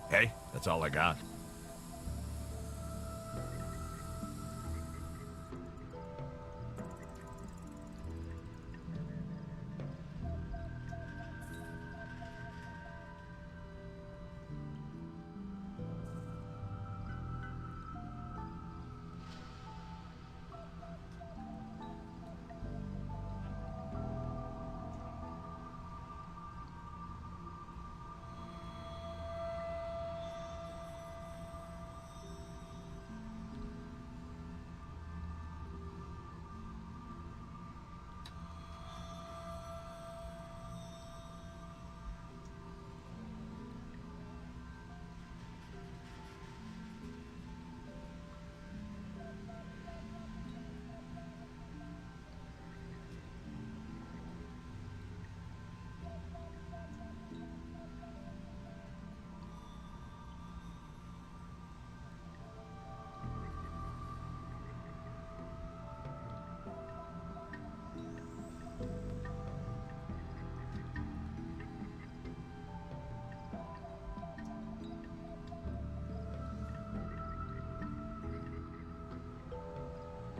Hey, that's all I got.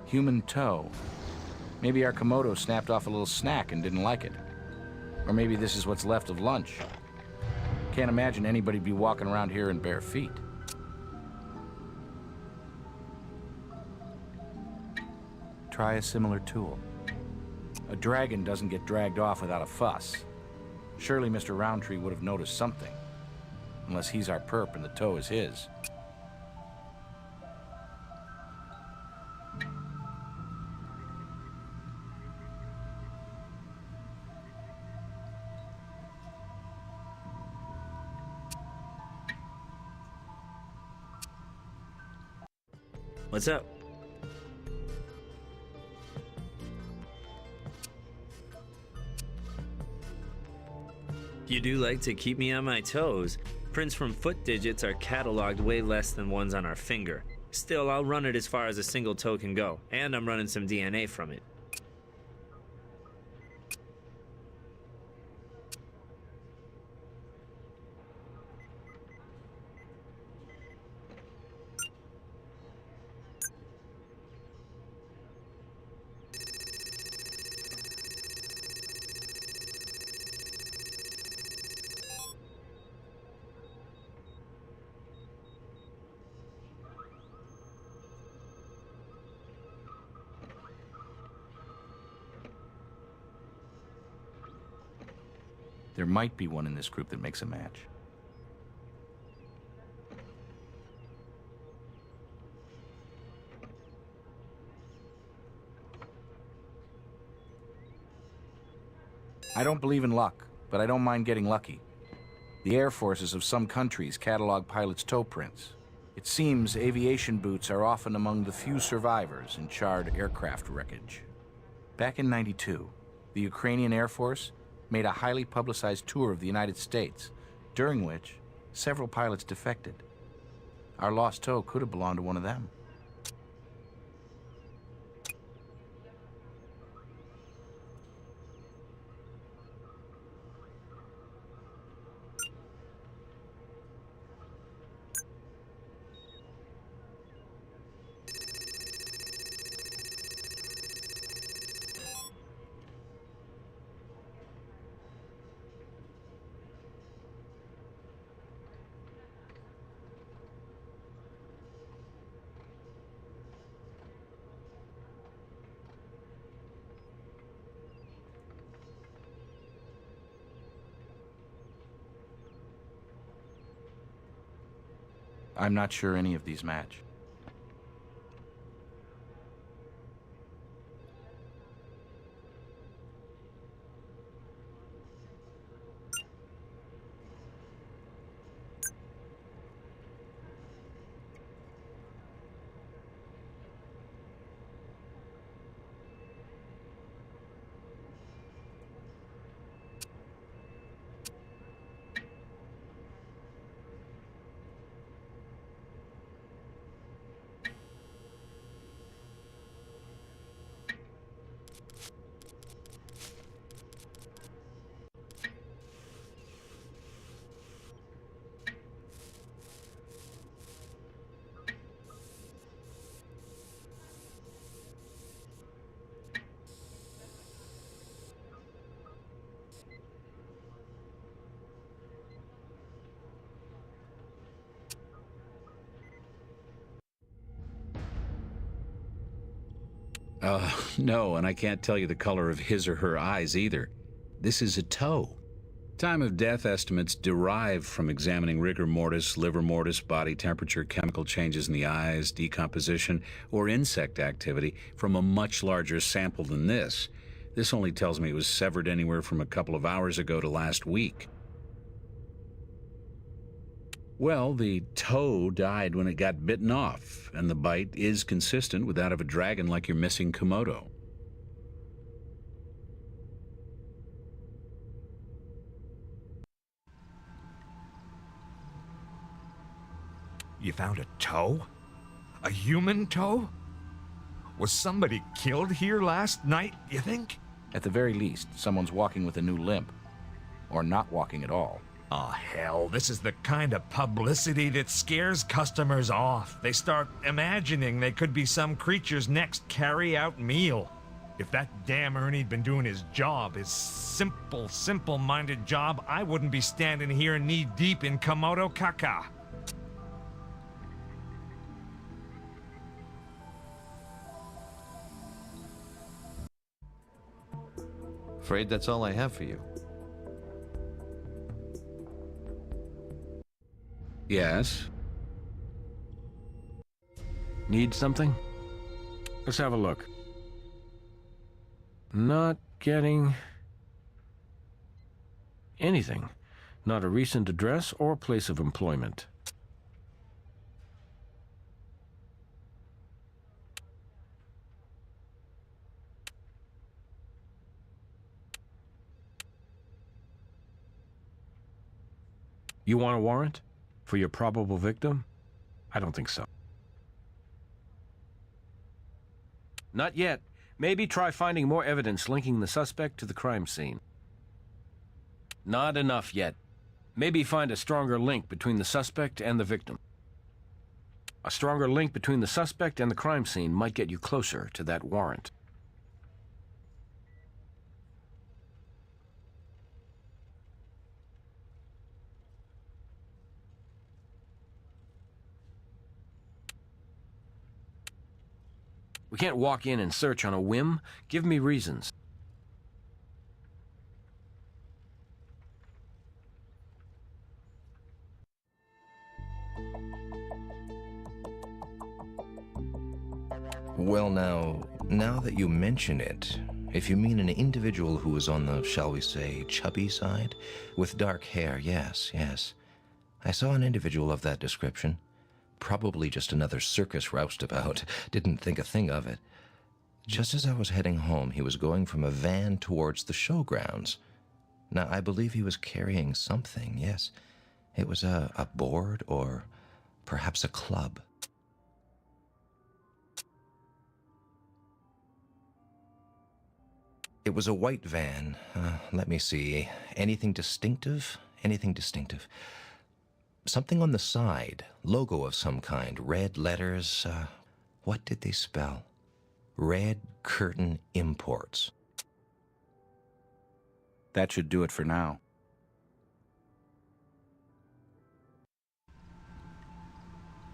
Human toe. Maybe our Komodo snapped off a little snack and didn't like it. Or maybe this is what's left of lunch. Can't imagine anybody be walking around here in bare feet. Try a similar tool. A dragon doesn't get dragged off without a fuss. Surely Mr. Roundtree would have noticed something. Unless he's our perp and the toe is his. What's up? You do like to keep me on my toes. Prints from foot digits are cataloged way less than ones on our finger. Still, I'll run it as far as a single toe can go, and I'm running some DNA from it. There might be one in this group that makes a match. I don't believe in luck, but I don't mind getting lucky. The air forces of some countries catalog pilots' toe prints. It seems aviation boots are often among the few survivors in charred aircraft wreckage. Back in '92, the Ukrainian Air Force made a highly publicized tour of the United States, during which several pilots defected. Our lost toe could have belonged to one of them. I'm not sure any of these match. No, and I can't tell you the color of his or her eyes either. This is a toe. Time of death estimates derived from examining rigor mortis, liver mortis, body temperature, chemical changes in the eyes, decomposition, or insect activity from a much larger sample than this. This only tells me it was severed anywhere from a couple of hours ago to last week. Well, the toe died when it got bitten off, and the bite is consistent with that of a dragon like your missing Komodo. You found a toe? A human toe? Was somebody killed here last night, you think? At the very least, someone's walking with a new limp. Or not walking at all. Oh, hell, this is the kind of publicity that scares customers off. They start imagining they could be some creature's next carry-out meal. If that damn Ernie'd been doing his job, his simple-minded job, I wouldn't be standing here knee-deep in Komodo caca. Afraid that's all I have for you. Yes? Need something? Let's have a look. Not getting anything. Not a recent address or place of employment. You want a warrant? For your probable victim? I don't think so. Not yet. Maybe try finding more evidence linking the suspect to the crime scene. Not enough yet. Maybe find a stronger link between the suspect and the victim. A stronger link between the suspect and the crime scene might get you closer to that warrant. We can't walk in and search on a whim. Give me reasons. Well, now that you mention it, if you mean an individual who is on the, shall we say, chubby side, with dark hair, yes. I saw an individual of that description. Probably just another circus roustabout. Didn't think a thing of it. Just as I was heading home, he was going from a van towards the showgrounds. Now, I believe he was carrying something, yes. It was a board or perhaps a club. It was a white van. Let me see. Anything distinctive? Anything distinctive? Something on the side. Logo of some kind. Red letters. What did they spell? Red Curtain Imports. That should do it for now.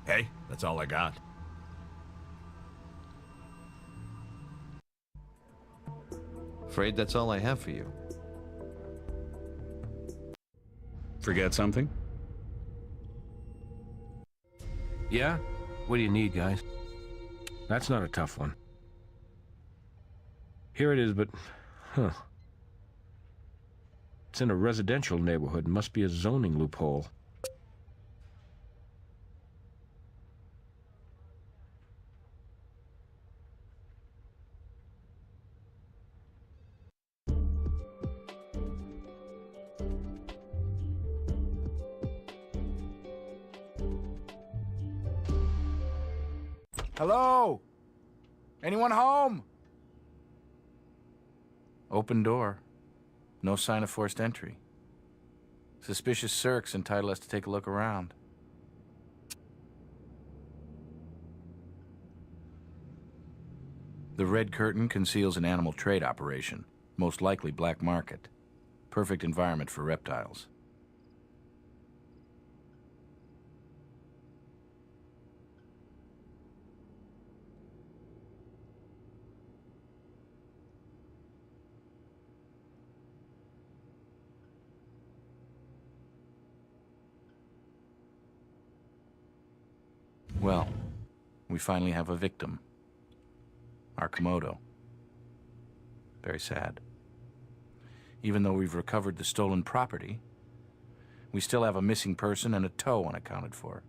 Hey, that's all I got. Afraid that's all I have for you. Forget something? Yeah? What do you need, guys? That's not a tough one. Here it is, but... It's in a residential neighborhood. Must be a zoning loophole. Hello? Anyone home? Open door. No sign of forced entry. Suspicious circs entitle us to take a look around. The red curtain conceals an animal trade operation, most likely black market. Perfect environment for reptiles. Well, we finally have a victim. Our Komodo. Very sad. Even though we've recovered the stolen property, we still have a missing person and a toe unaccounted for.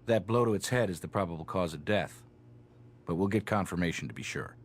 That blow to its head is the probable cause of death, but we'll get confirmation to be sure.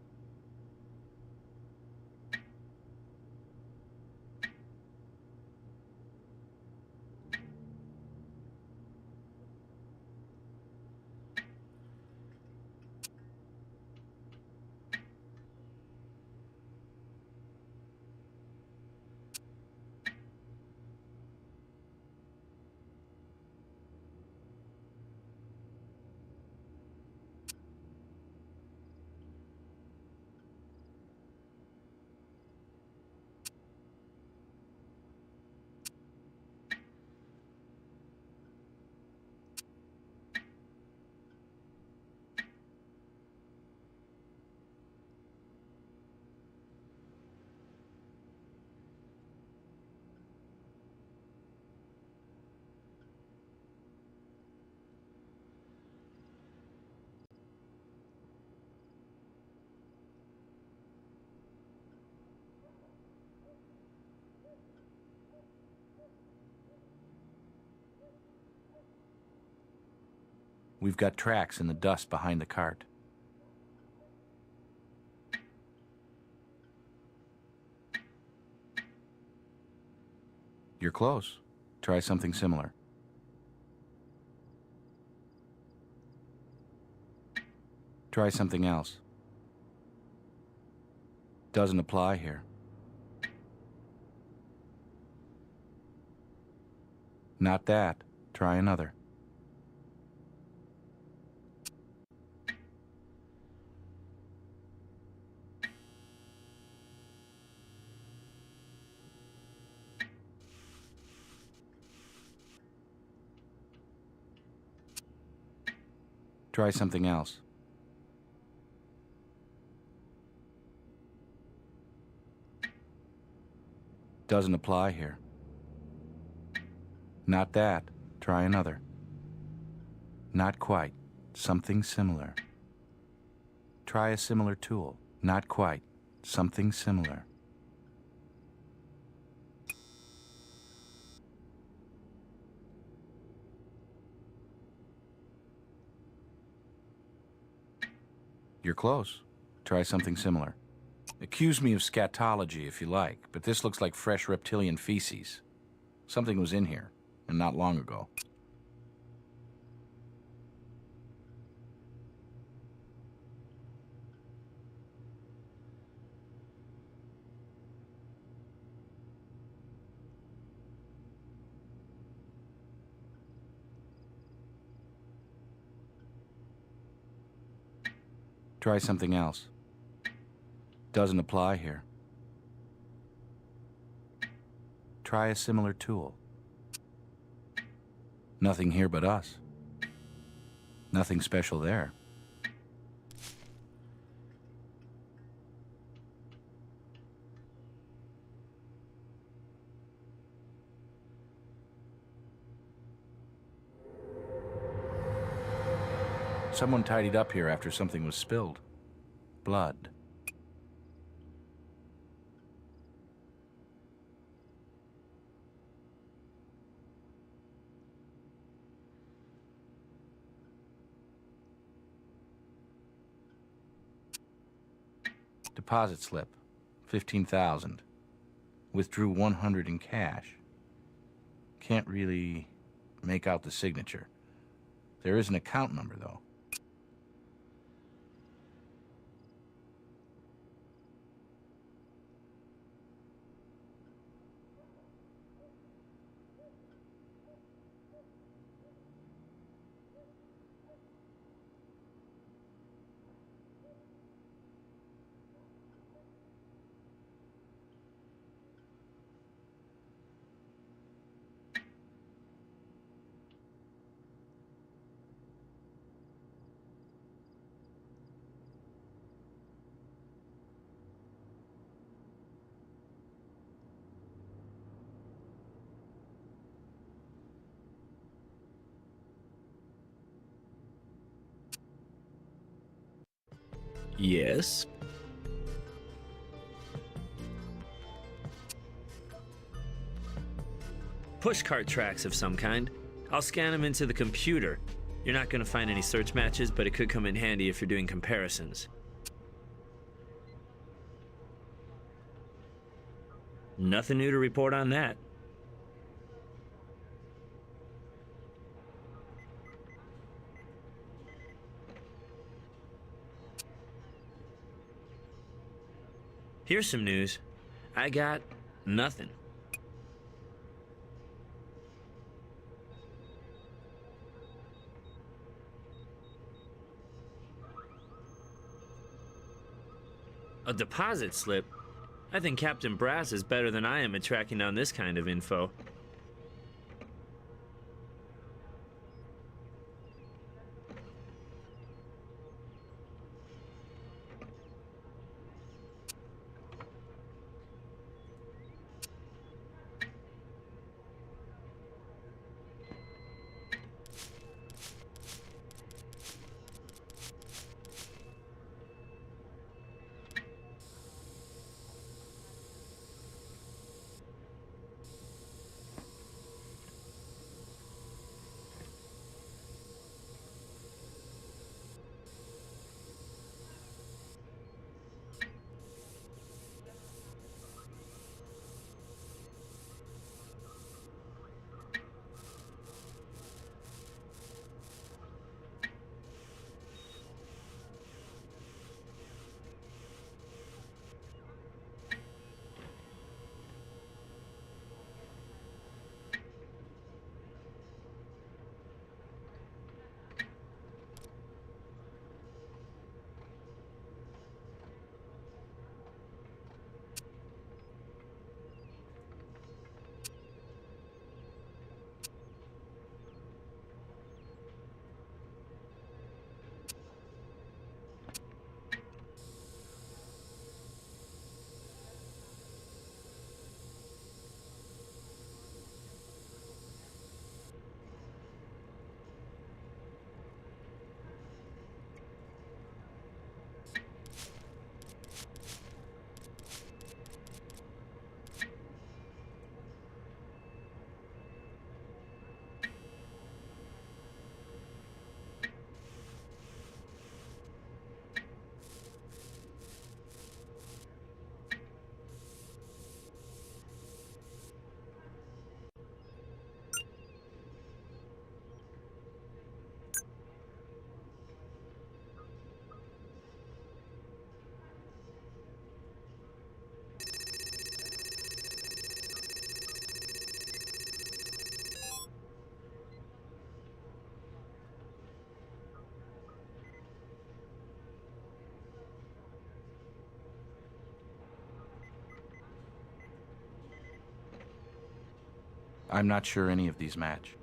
We've got tracks in the dust behind the cart. You're close. Try something similar. Try something else. Doesn't apply here. Not that. Try another. Try something else. Doesn't apply here. Not that. Try another. Not quite. Something similar. Try a similar tool. Not quite. Something similar. You're close. Try something similar. Accuse me of scatology if you like, but this looks like fresh reptilian feces. Something was in here, and not long ago. Try something else. Doesn't apply here. Try a similar tool. Nothing here but us. Nothing special there. Someone tidied up here after something was spilled. Blood. Deposit slip, 15,000. Withdrew 100 in cash. Can't really make out the signature. There is an account number, though. Yes. Pushcart tracks of some kind. I'll scan them into the computer. You're not going to find any search matches, but it could come in handy if you're doing comparisons. Nothing new to report on that. Here's some news. I got nothing. A deposit slip? I think Captain Brass is better than I am at tracking down this kind of info. I'm not sure any of these match.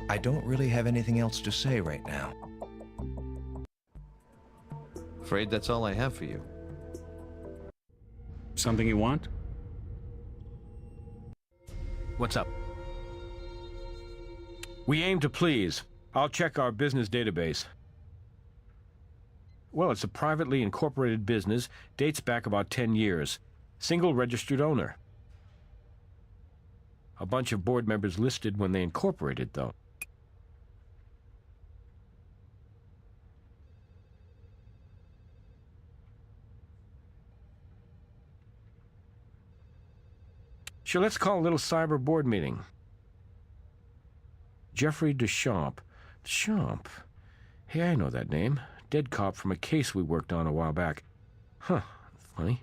I don't really have anything else to say right now. Afraid that's all I have for you. Something you want? What's up? We aim to please. I'll check our business database. Well, it's a privately incorporated business, dates back about 10 years. Single registered owner. A bunch of board members listed when they incorporated, though. Sure, let's call a little cyber board meeting. Jeffrey Deschamps. Deschamps? Hey, I know that name. Dead cop from a case we worked on a while back. Huh, funny.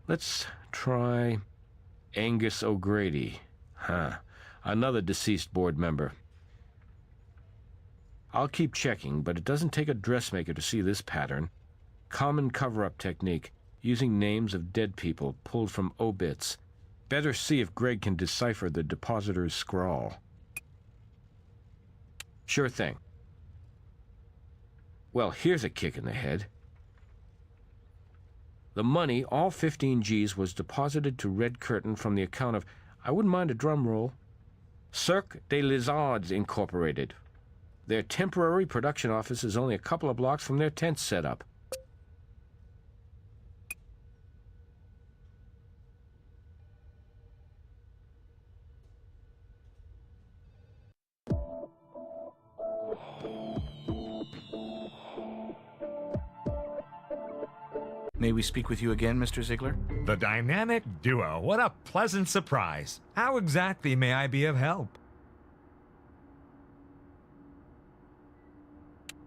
Let's try Angus O'Grady. Huh, another deceased board member. I'll keep checking, but it doesn't take a dressmaker to see this pattern. Common cover-up technique, using names of dead people pulled from obits. Better see if Greg can decipher the depositor's scrawl. Sure thing. Well, here's a kick in the head. The money, all 15 G's, was deposited to Red Curtain from the account of, I wouldn't mind a drum roll, Cirque des Lizards Incorporated. Their temporary production office is only a couple of blocks from their tent setup. May we speak with you again, Mr. Ziegler? The dynamic duo. What a pleasant surprise. How exactly may I be of help?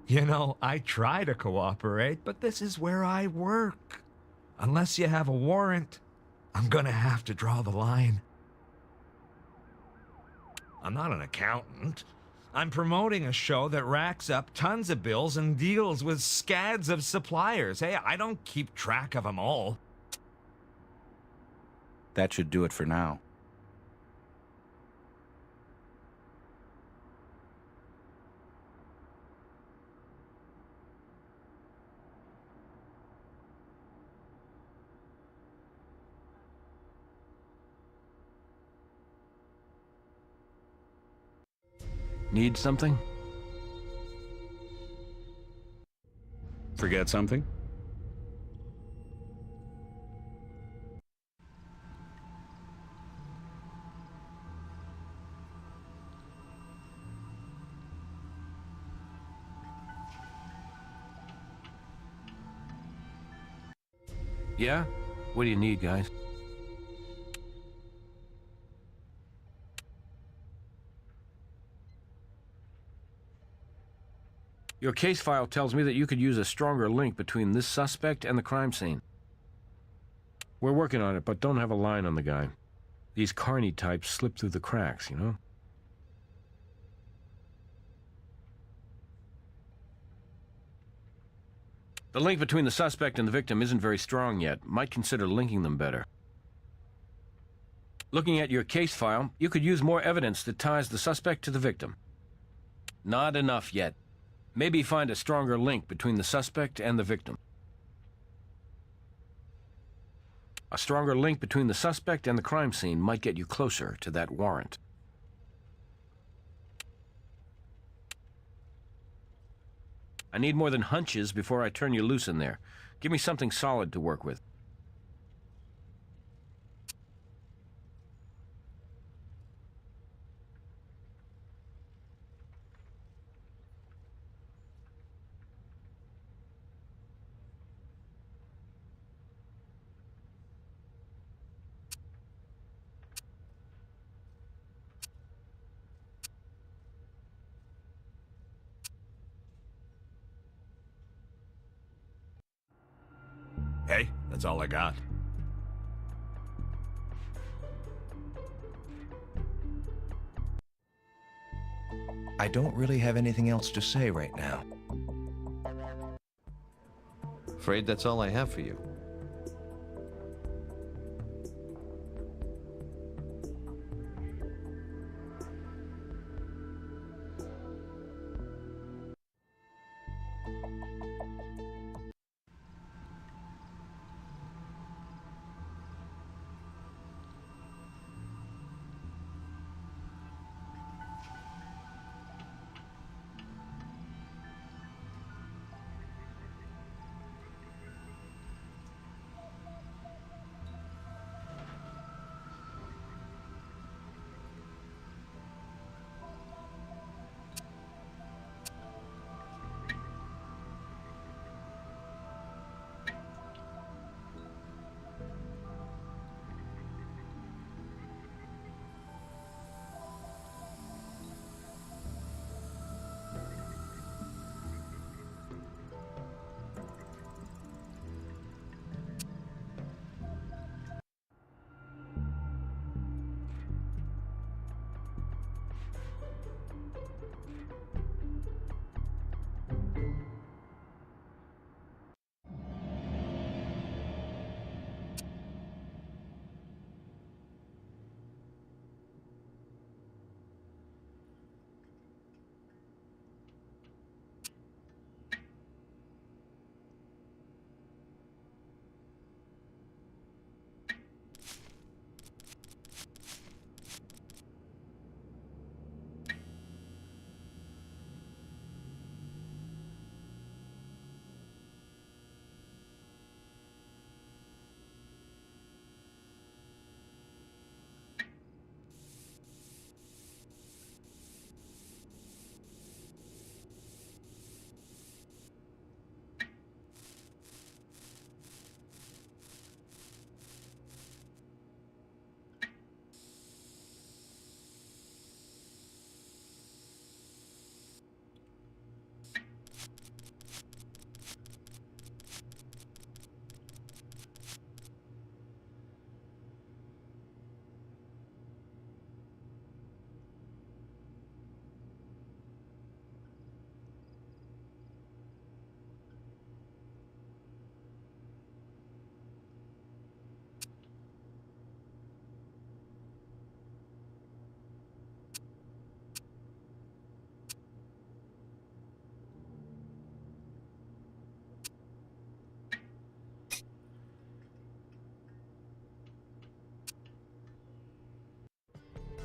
You know, I try to cooperate, but this is where I work. Unless you have a warrant, I'm gonna have to draw the line. I'm not an accountant. I'm promoting a show that racks up tons of bills and deals with scads of suppliers. Hey, I don't keep track of them all. That should do it for now. Need something? Forget something? Yeah? What do you need, guys? Your case file tells me that you could use a stronger link between this suspect and the crime scene. We're working on it, but don't have a line on the guy. These carny types slip through the cracks, you know? The link between the suspect and the victim isn't very strong yet. Might consider linking them better. Looking at your case file, you could use more evidence that ties the suspect to the victim. Not enough yet. Maybe find a stronger link between the suspect and the victim. A stronger link between the suspect and the crime scene might get you closer to that warrant. I need more than hunches before I turn you loose in there. Give me something solid to work with. Hey, that's all I got. I don't really have anything else to say right now. Afraid that's all I have for you.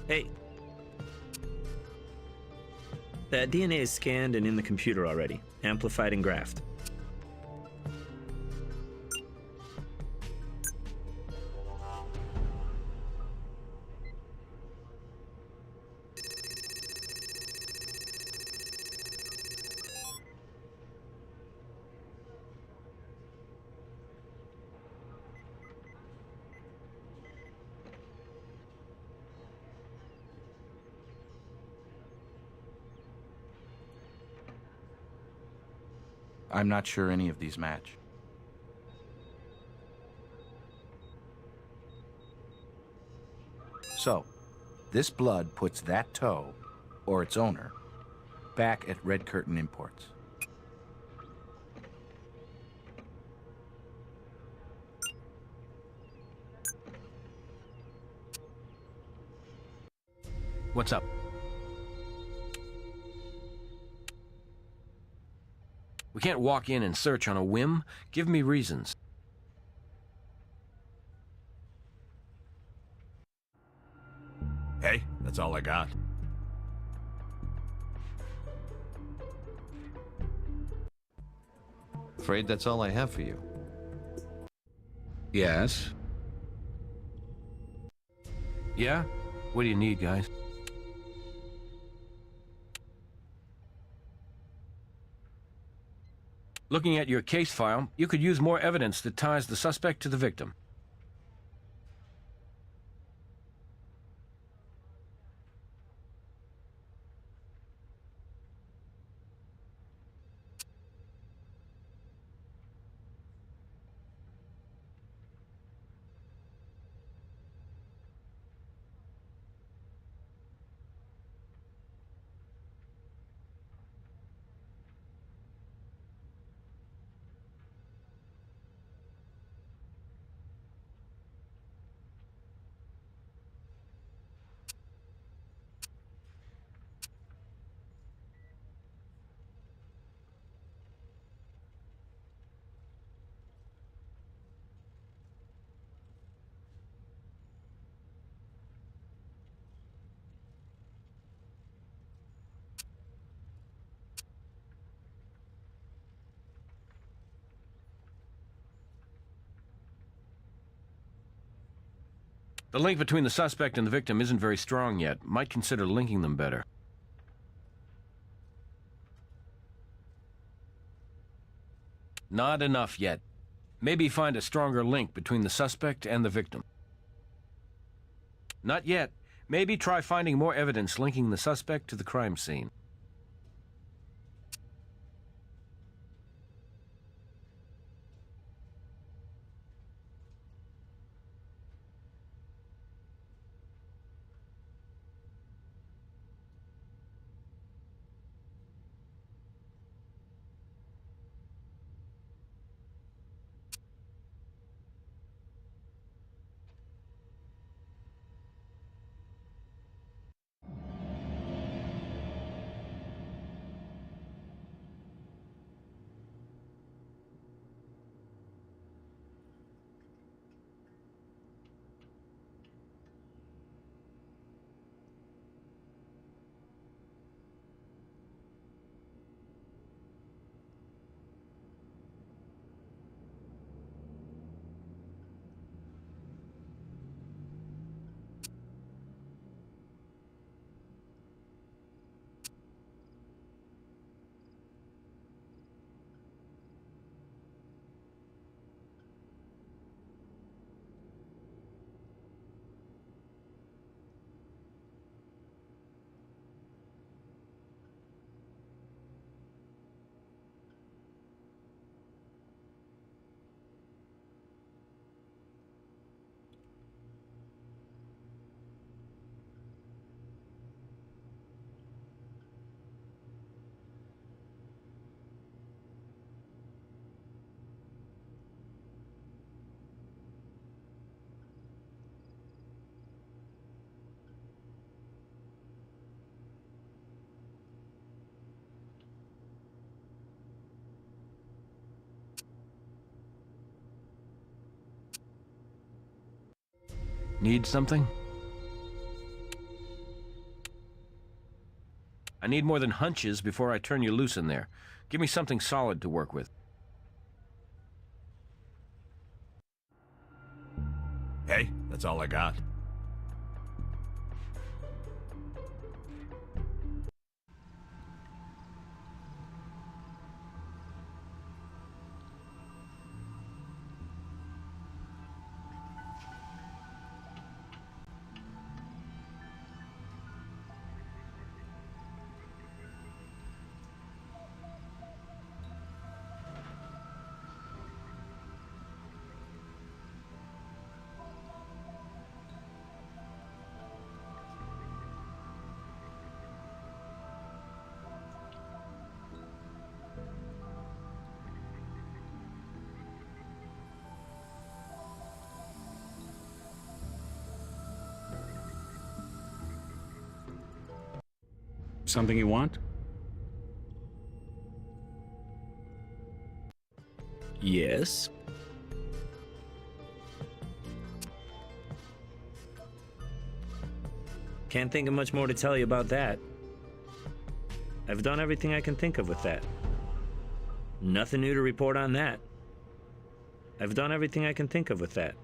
Hey. That DNA is scanned and in the computer already, amplified and graphed. I'm not sure any of these match. So, this blood puts that toe, or its owner, back at Red Curtain Imports. What's up? We can't walk in and search on a whim. Give me reasons. Hey, that's all I got. Afraid that's all I have for you. Yes? Yeah? What do you need, guys? Looking at your case file, you could use more evidence that ties the suspect to the victim. The link between the suspect and the victim isn't very strong yet. Might consider linking them better. Not enough yet. Maybe find a stronger link between the suspect and the victim. Not yet. Maybe try finding more evidence linking the suspect to the crime scene. Need something? I need more than hunches before I turn you loose in there. Give me something solid to work with. Hey, that's all I got. Something you want? Yes. Can't think of much more to tell you about that. I've done everything I can think of with that. Nothing new to report on that. I've done everything I can think of with that.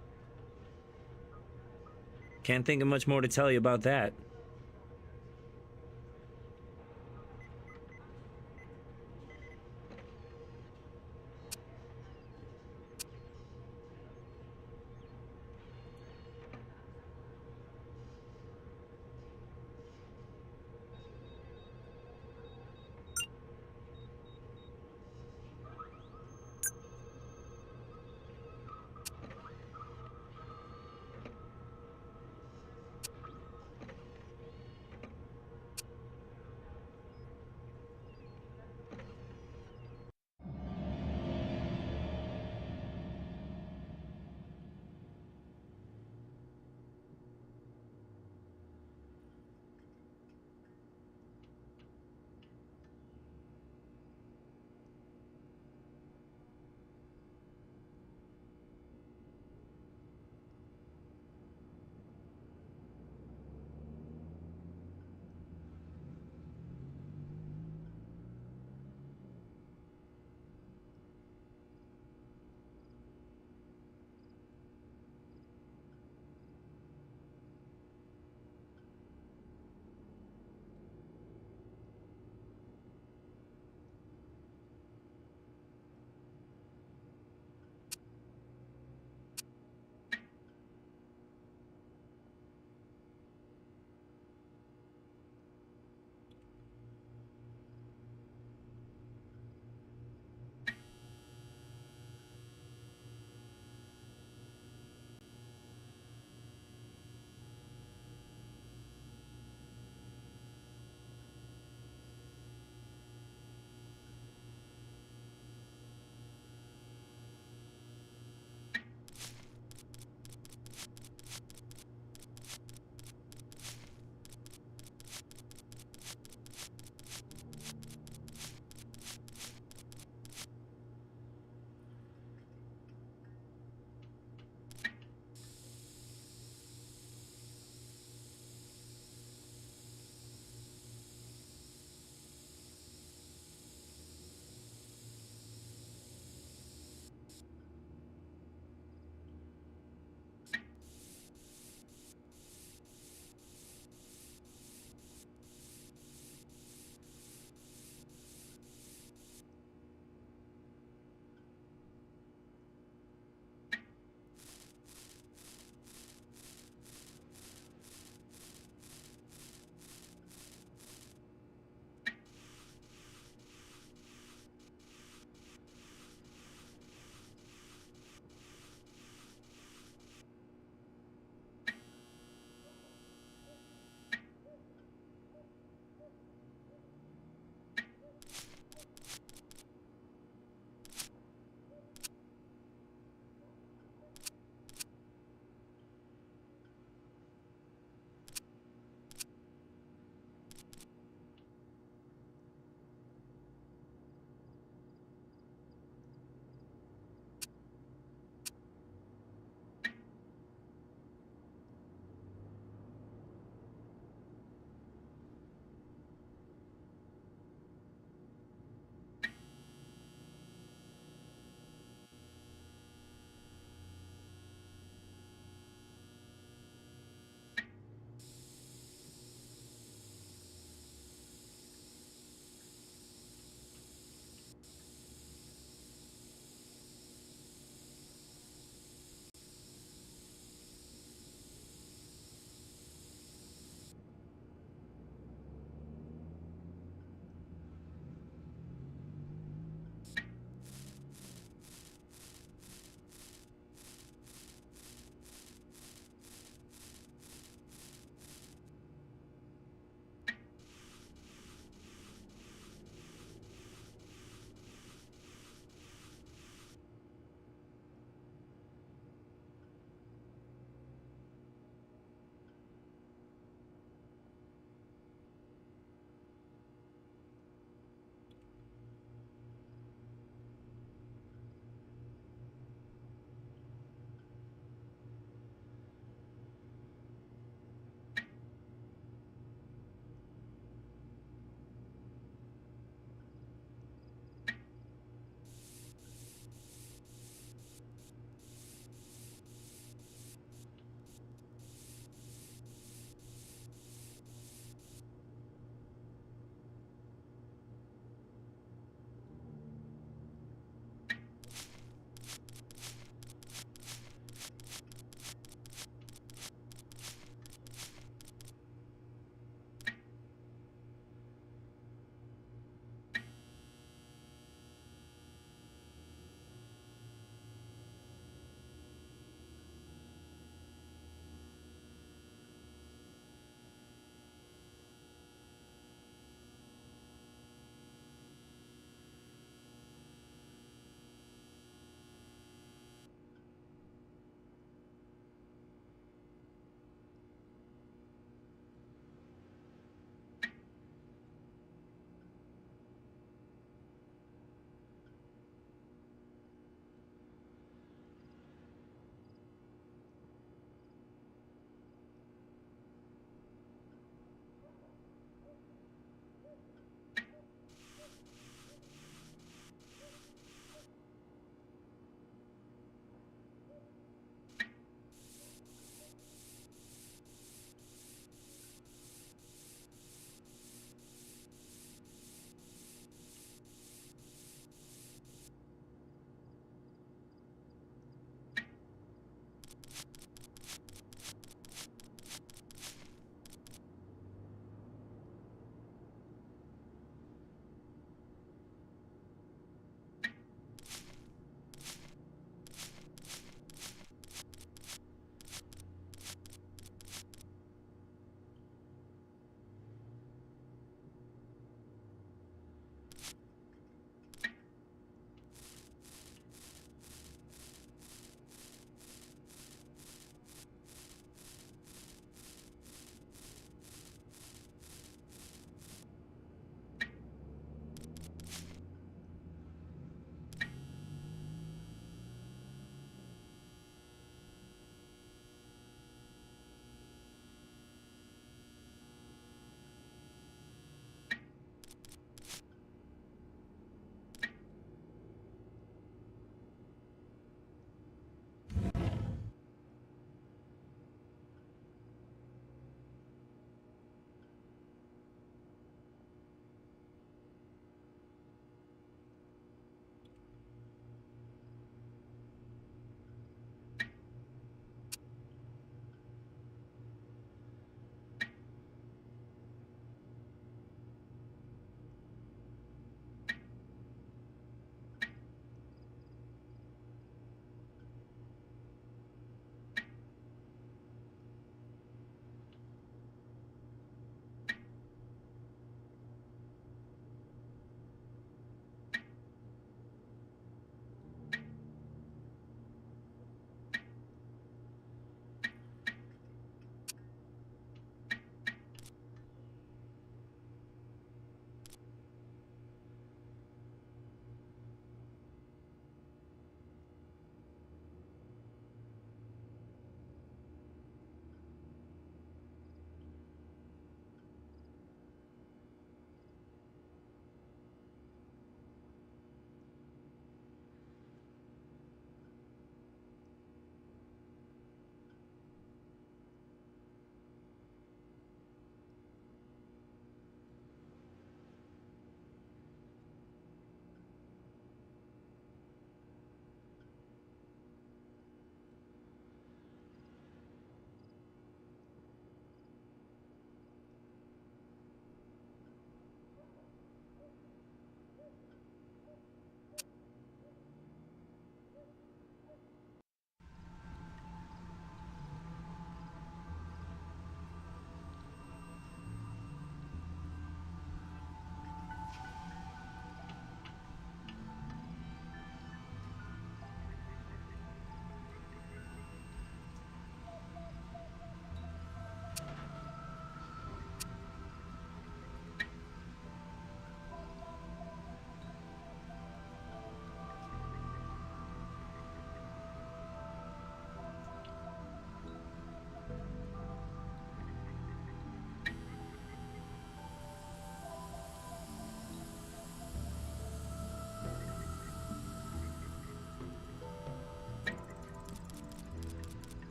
Can't think of much more to tell you about that.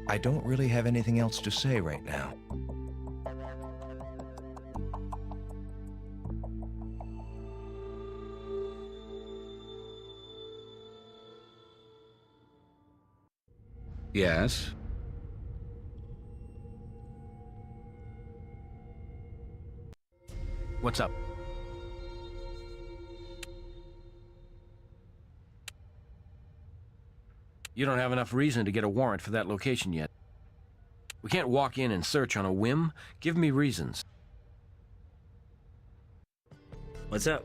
I don't really have anything else to say right now. Yes? What's up? You don't have enough reason to get a warrant for that location yet. We can't walk in and search on a whim. Give me reasons. What's up?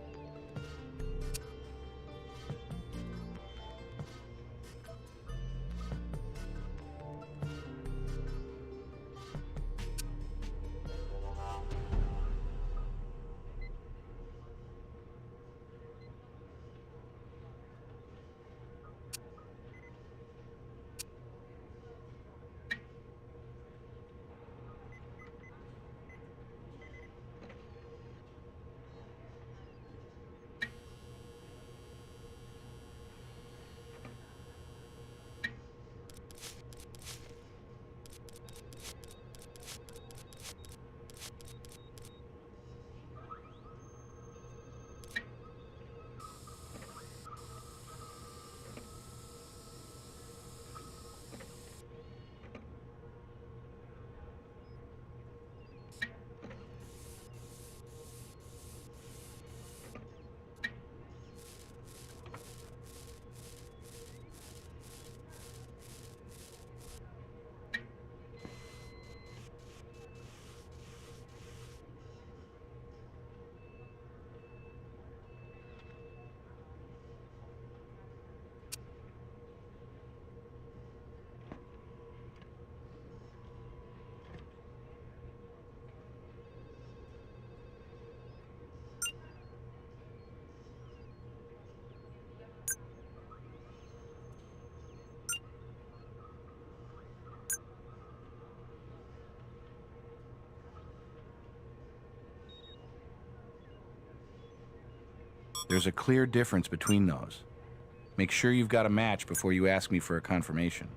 There's a clear difference between those. Make sure you've got a match before you ask me for a confirmation.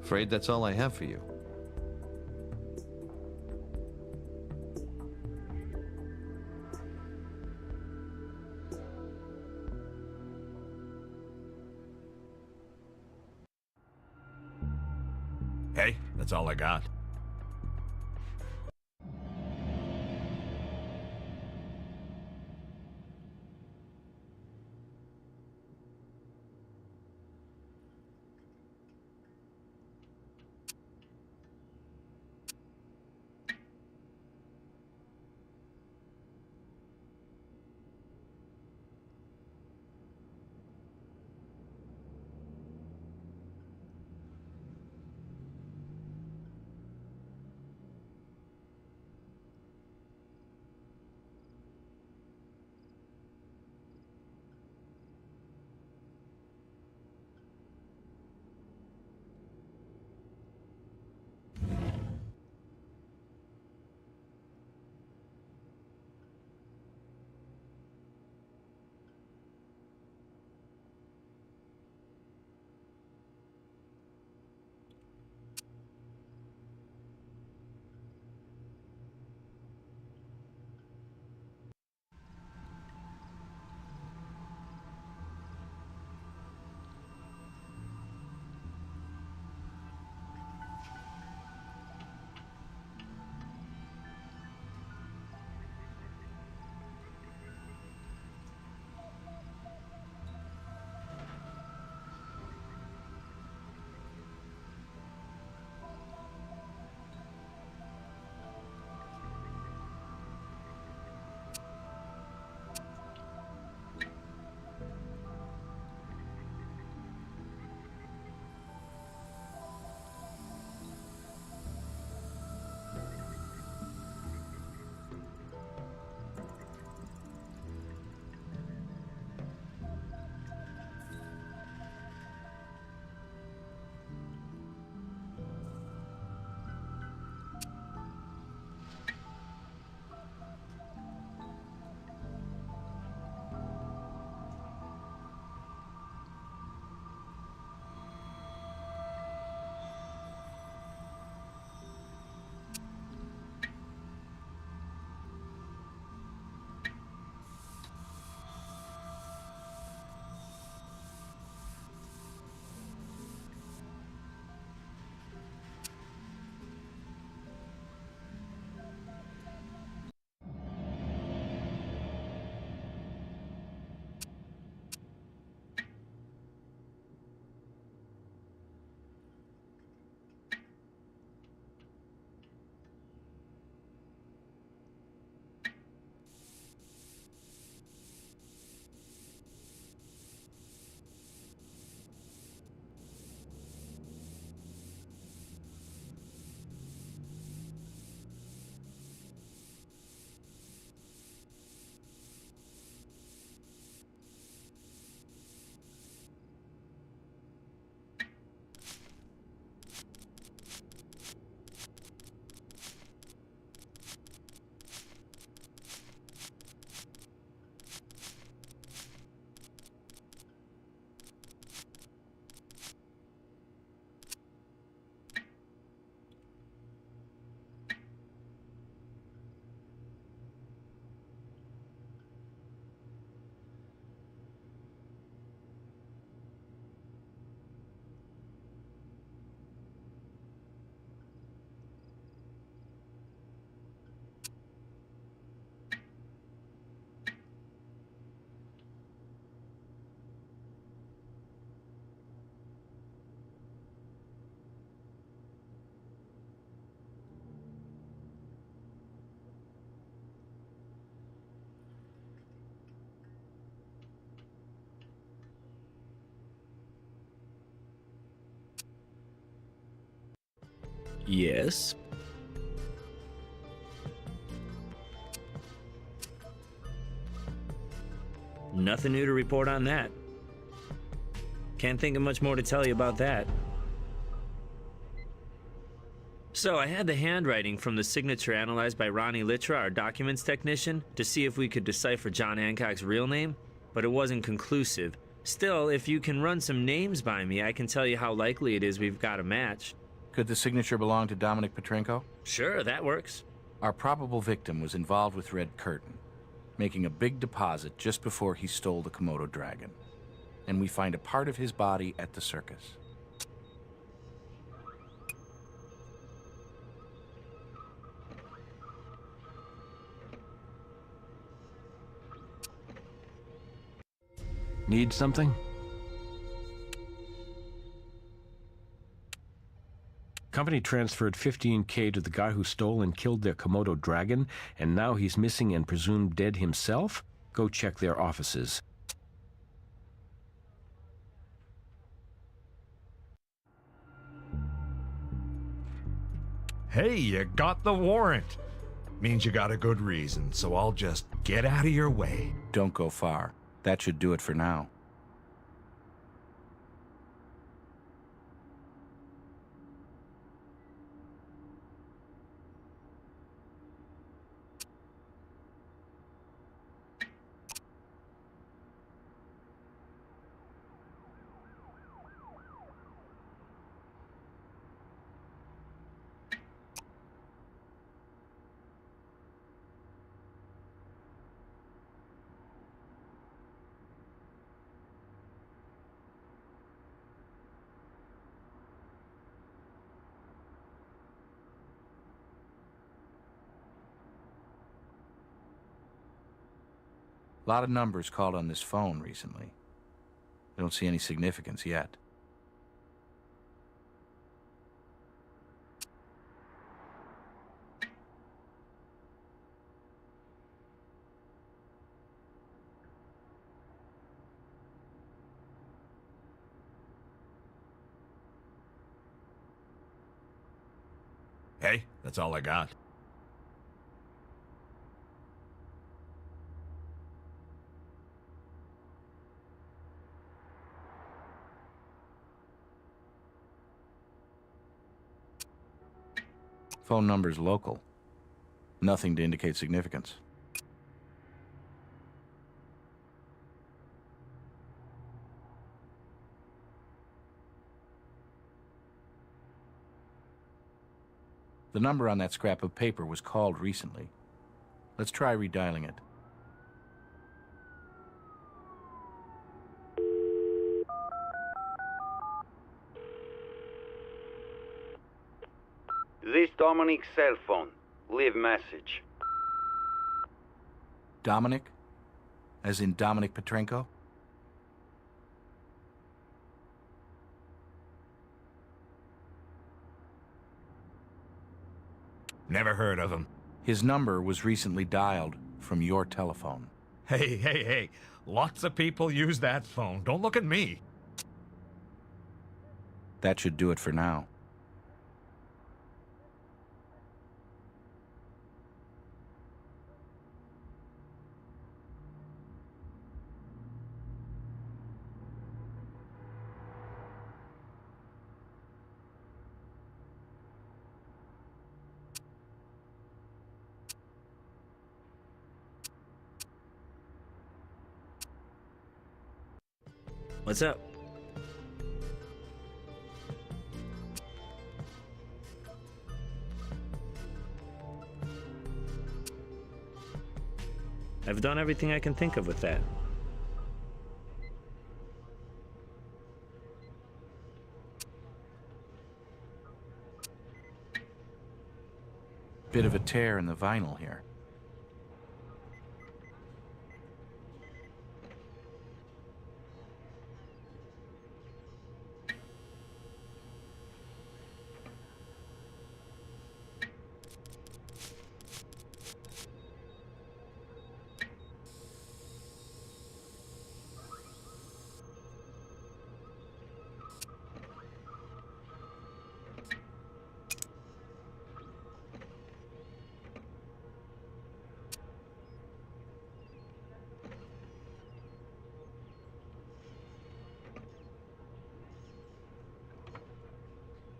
Afraid that's all I have for you. Hey, that's all I got. Yes. Nothing new to report on that. Can't think of much more to tell you about that. So I had the handwriting from the signature analyzed by Ronnie Litra, our documents technician, to see if we could decipher John Hancock's real name, but it wasn't conclusive. Still, if you can run some names by me, I can tell you how likely it is we've got a match. Could the signature belong to Dominic Petrenko? Sure, that works. Our probable victim was involved with Red Curtain, making a big deposit just before he stole the Komodo dragon. And we find a part of his body at the circus. Need something? Company transferred $15K to the guy who stole and killed their Komodo dragon, and now he's missing and presumed dead himself? Go check their offices. Hey, you got the warrant. Means you got a good reason, so I'll just get out of your way. Don't go far. That should do it for now. A lot of numbers called on this phone recently. I don't see any significance yet. Hey, that's all I got. Phone number's local. Nothing to indicate significance. The number on that scrap of paper was called recently. Let's try redialing it. This Dominic's cell phone. Leave message. Dominic? As in Dominic Petrenko? Never heard of him. His number was recently dialed from your telephone. Hey. Lots of people use that phone. Don't look at me. That should do it for now. What's up? I've done everything I can think of with that. Bit of a tear in the vinyl here.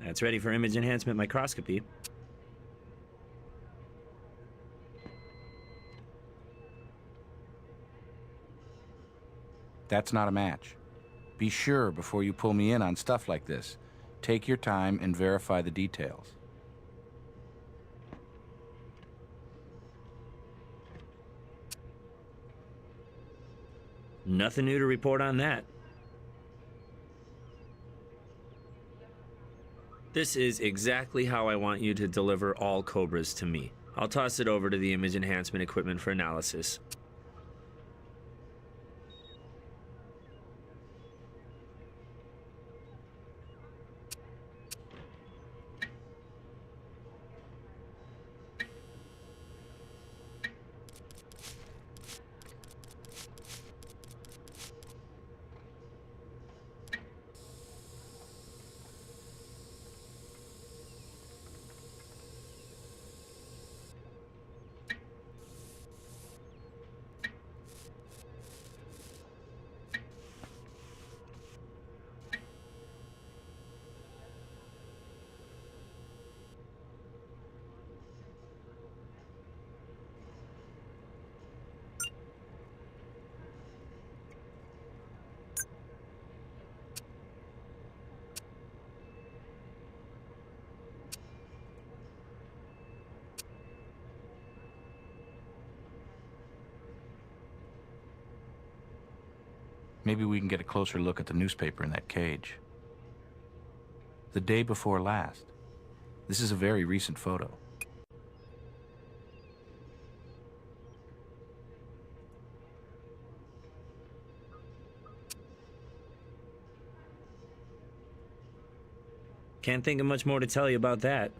That's ready for image enhancement microscopy. That's not a match. Be sure before you pull me in on stuff like this. Take your time and verify the details. Nothing new to report on that. This is exactly how I want you to deliver all Cobras to me. I'll toss it over to the image enhancement equipment for analysis. Maybe we can get a closer look at the newspaper in that cage. The day before last. This is a very recent photo. Can't think of much more to tell you about that.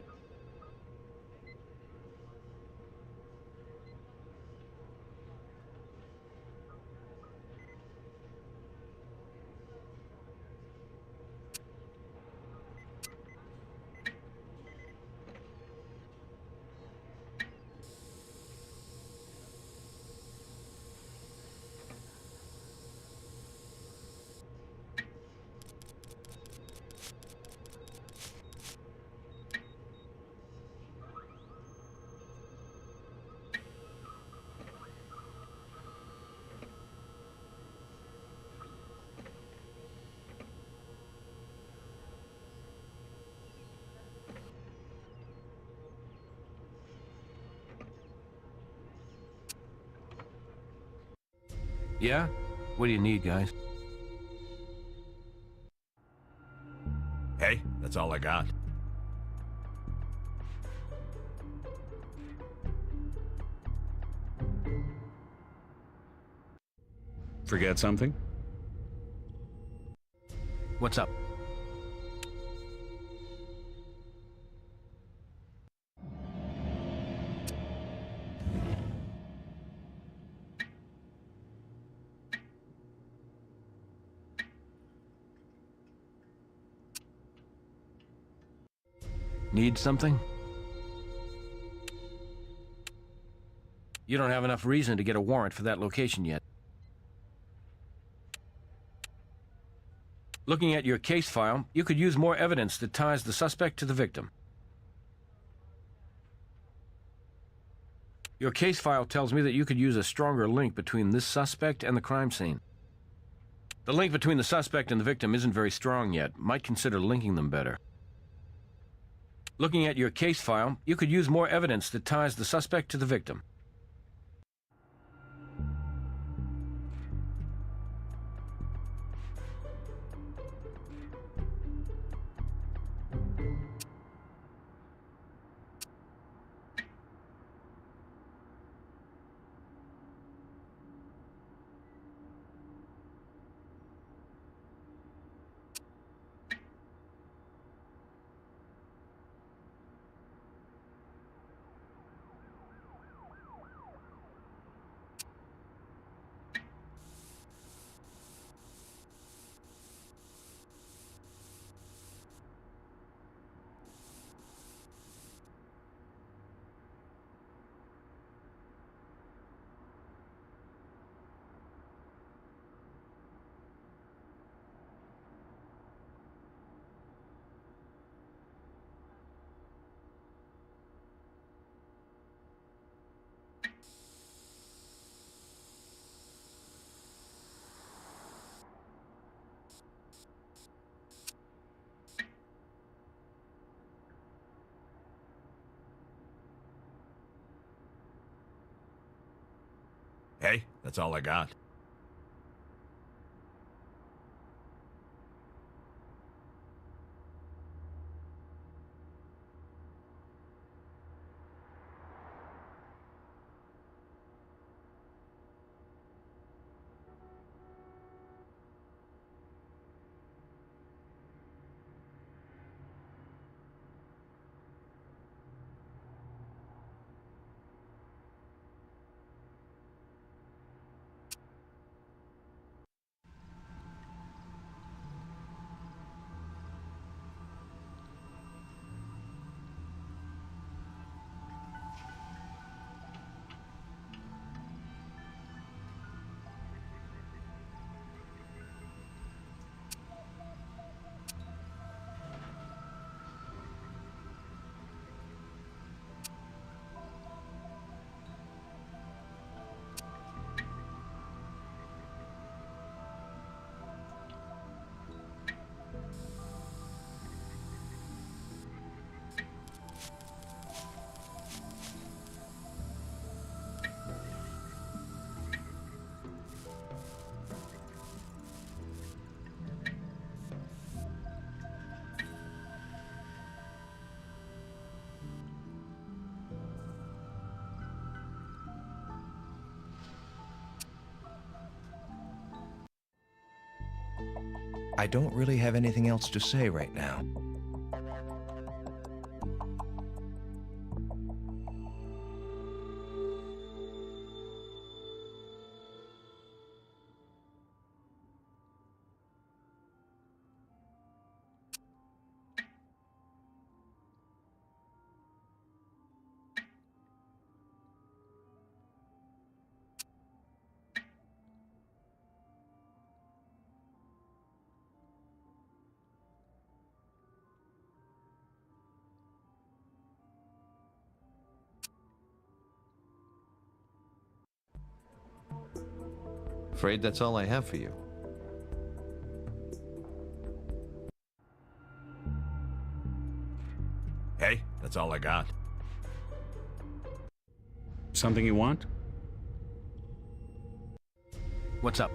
Yeah? What do you need, guys? Hey, that's all I got. Forget something? What's up? Need something? You don't have enough reason to get a warrant for that location yet. Looking at your case file, you could use more evidence that ties the suspect to the victim. Your case file tells me that you could use a stronger link between this suspect and the crime scene. The link between the suspect and the victim isn't very strong yet. Might consider linking them better. Looking at your case file, you could use more evidence that ties the suspect to the victim. Hey, that's all I got. I don't really have anything else to say right now. Afraid that's all I have for you. Hey, that's all I got. Something you want? What's up?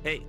Hey.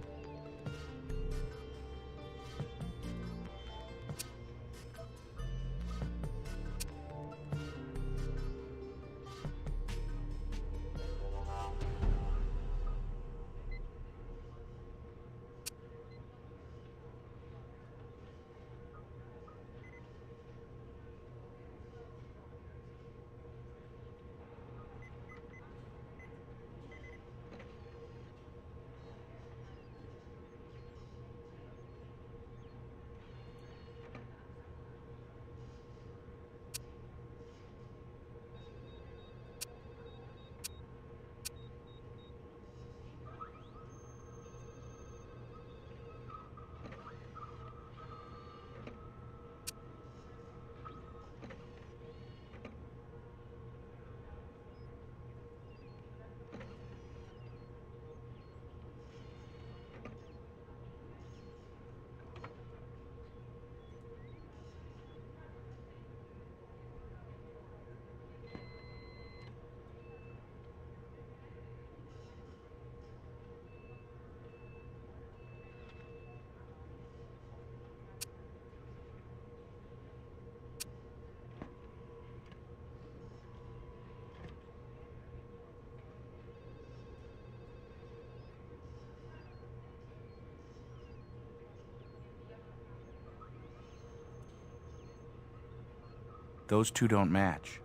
Those two don't match.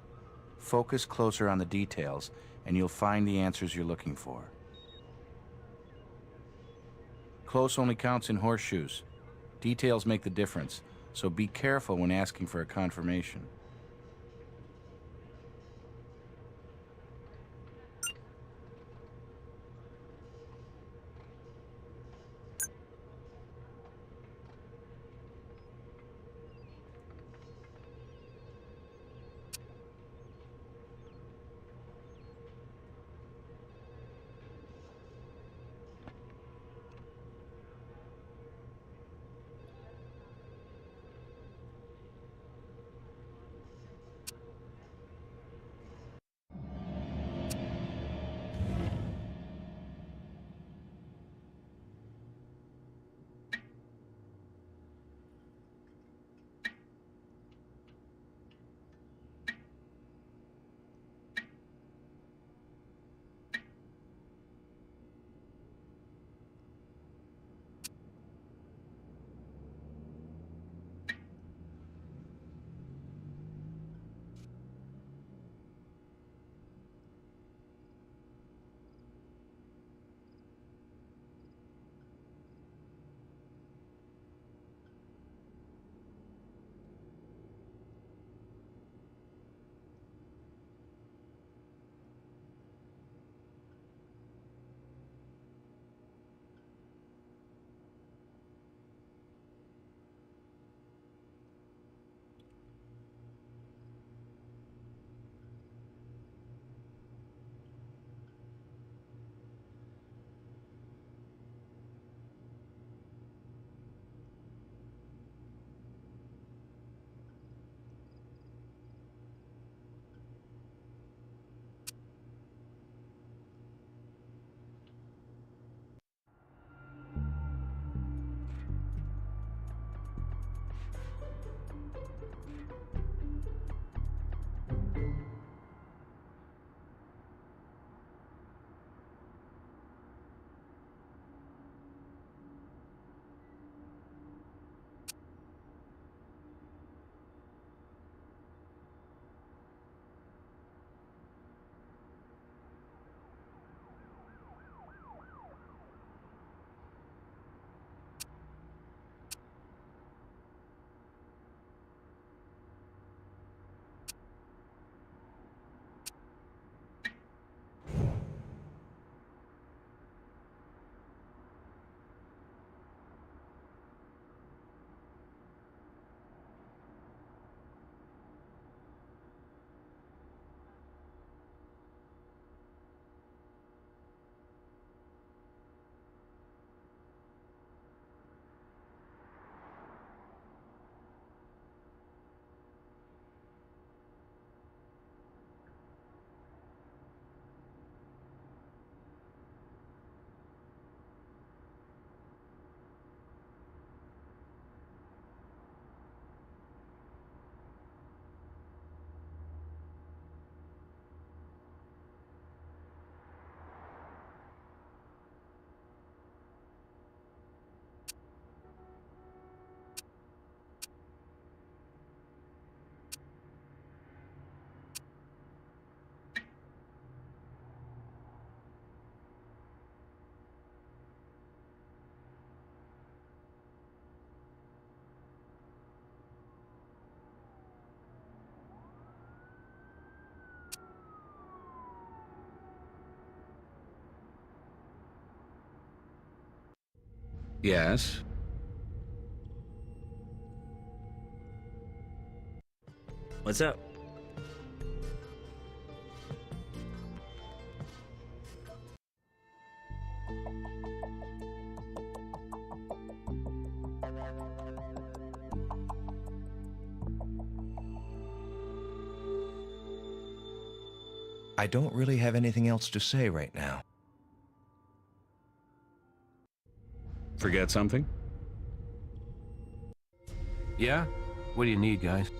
Focus closer on the details, and you'll find the answers you're looking for. Close only counts in horseshoes. Details make the difference, so be careful when asking for a confirmation. Yes? What's up? I don't really have anything else to say right now. Forget something? Yeah? What do you need, guys?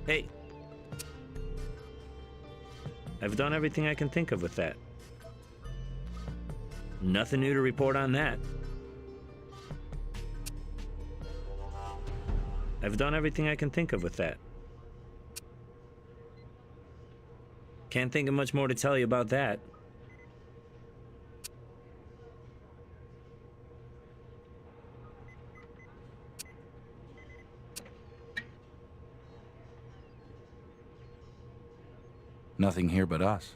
Hey. I've done everything I can think of with that. Nothing new to report on that. I've done everything I can think of with that. Can't think of much more to tell you about that. Nothing here but us.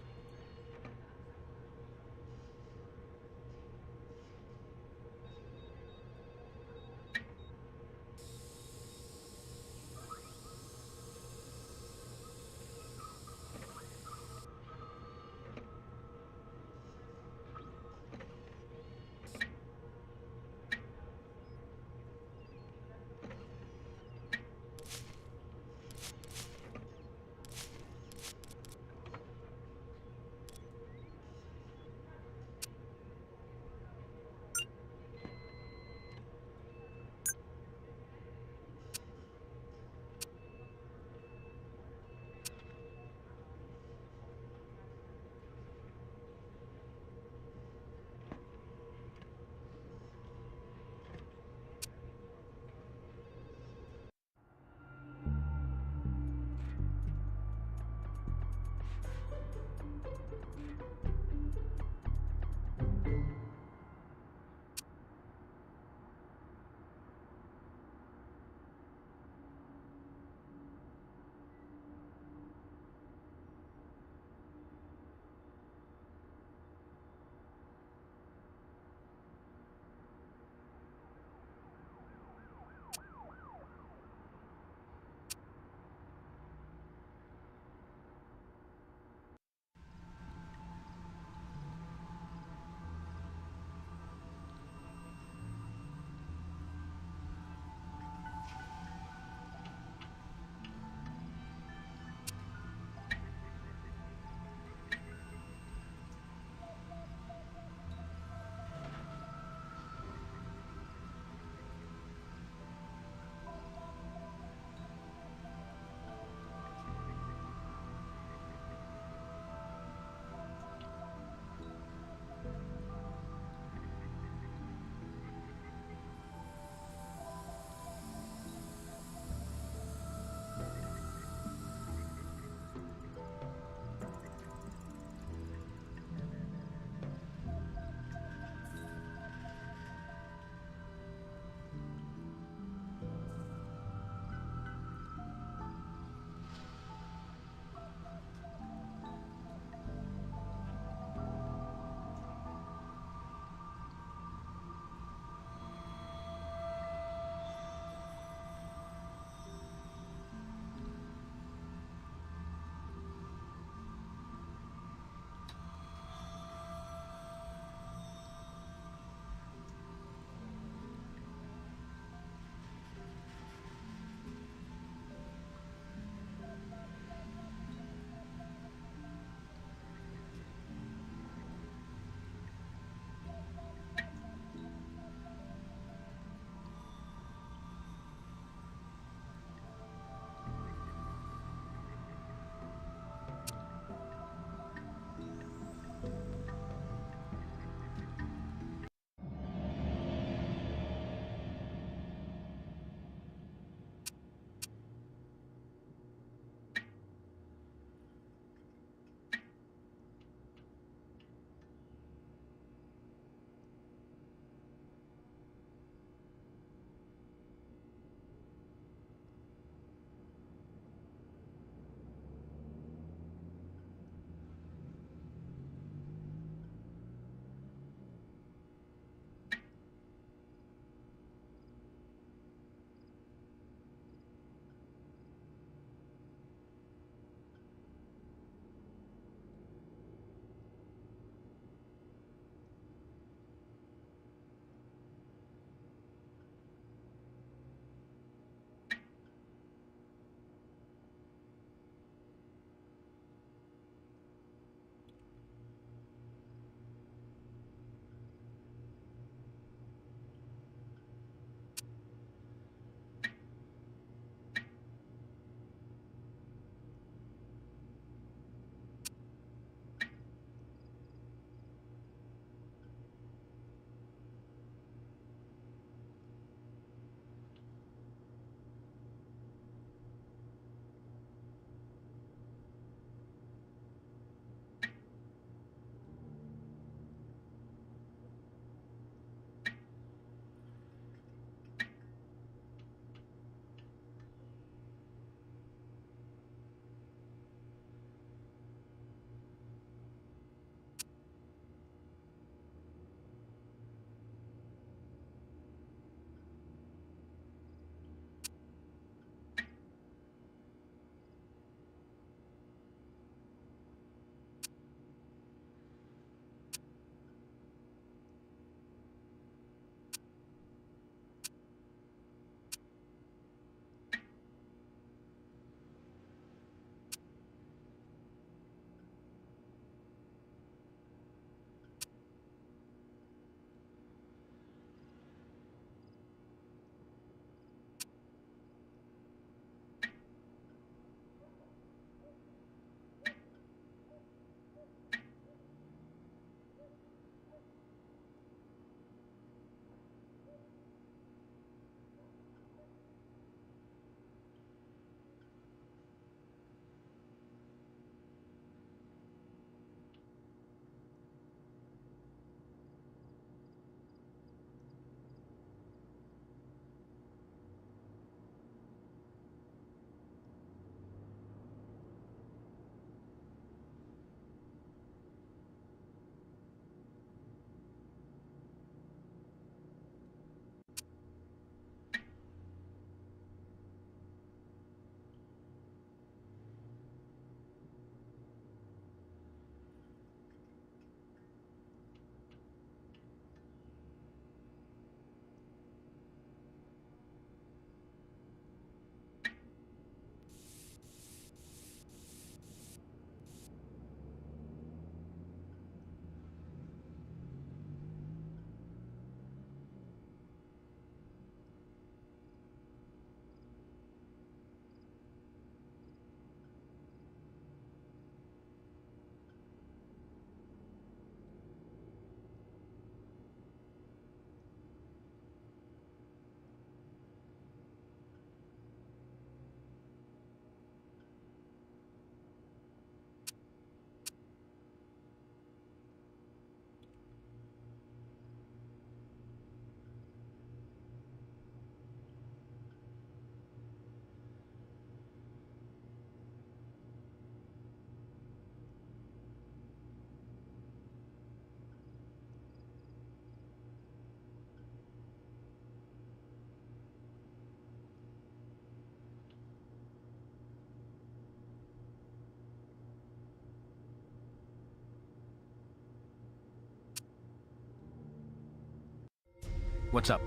What's up?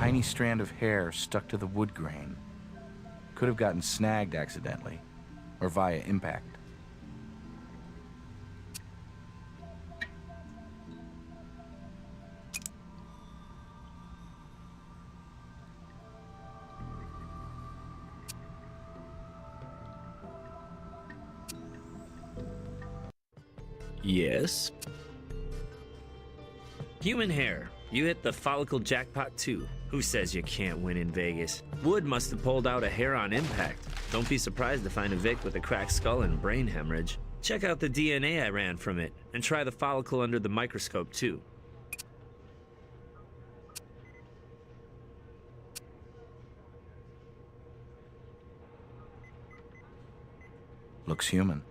tiny strand of hair stuck to the wood grain. Could have gotten snagged accidentally, or via impact. Yes? Human hair. You hit the follicle jackpot too. Who says you can't win in Vegas? Wood must have pulled out a hair on impact. Don't be surprised to find a Vic with a cracked skull and brain hemorrhage. Check out the DNA I ran from it, and try the follicle under the microscope too. Looks human.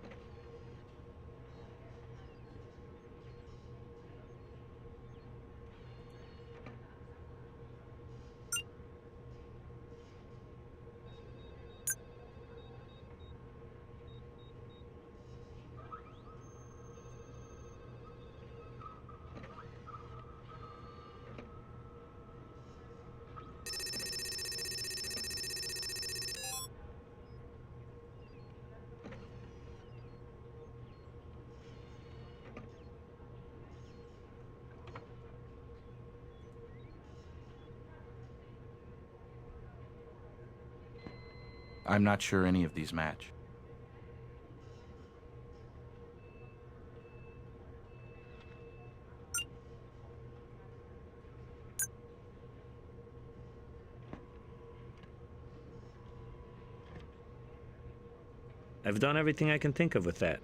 I'm not sure any of these match. I've done everything I can think of with that.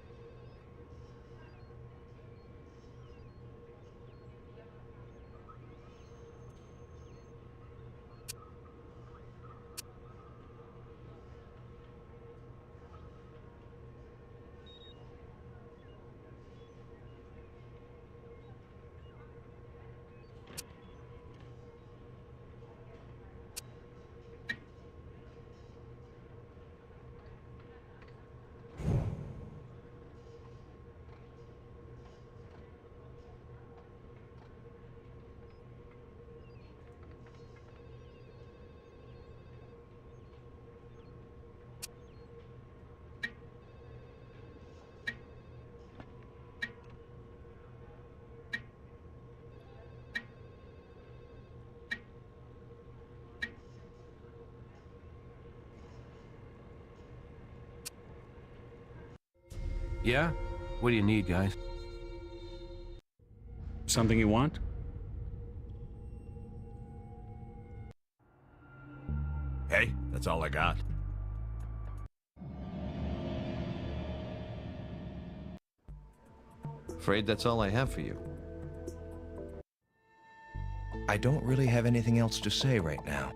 Yeah? What do you need, guys? Something you want? Hey, that's all I got. Afraid that's all I have for you. I don't really have anything else to say right now.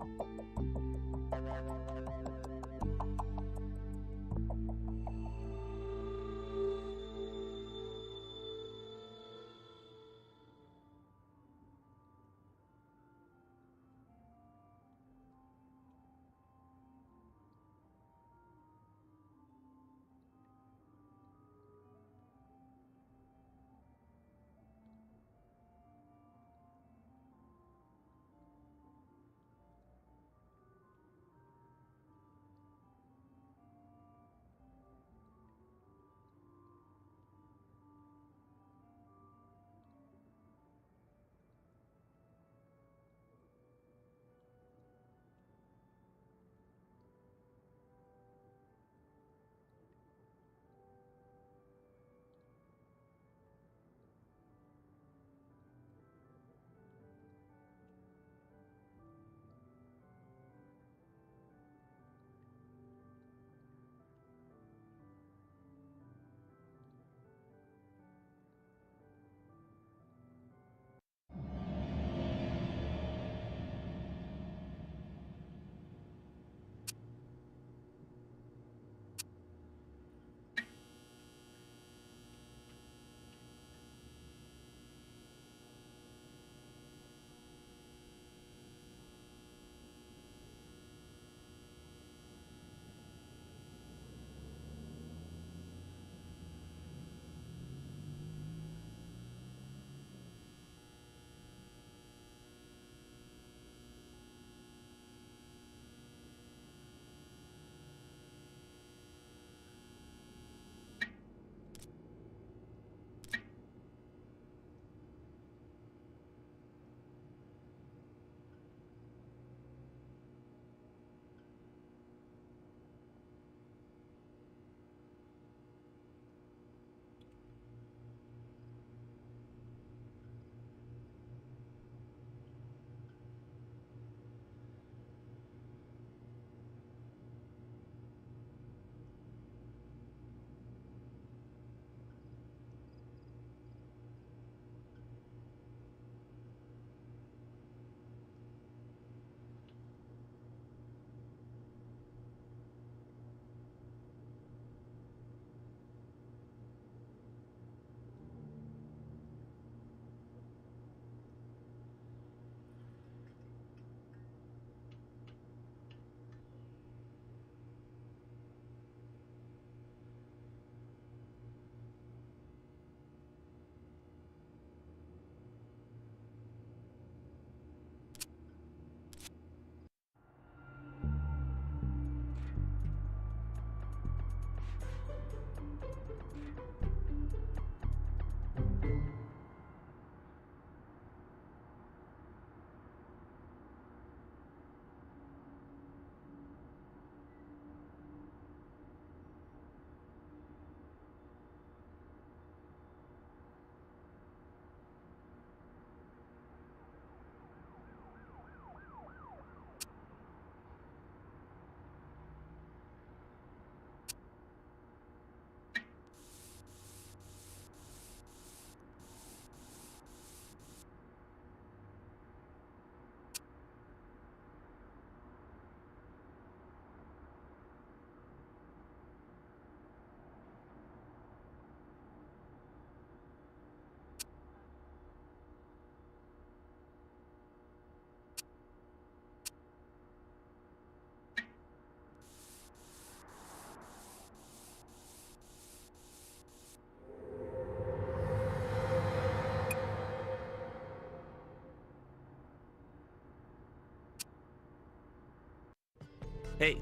Hey.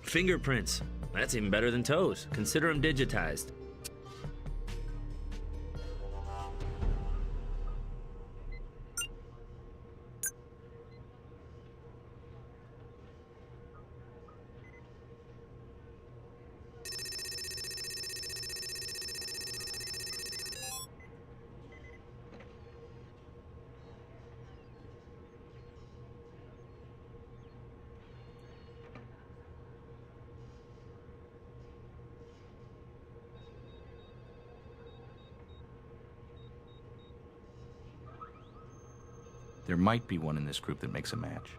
Fingerprints. That's even better than toes. Consider them digitized. There might be one in this group that makes a match.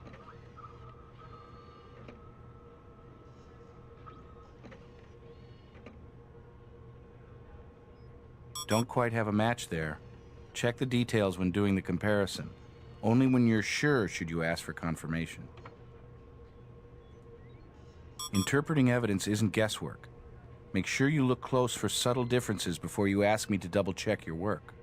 Don't quite have a match there. Check the details when doing the comparison. Only when you're sure should you ask for confirmation. Interpreting evidence isn't guesswork. Make sure you look close for subtle differences before you ask me to double-check your work.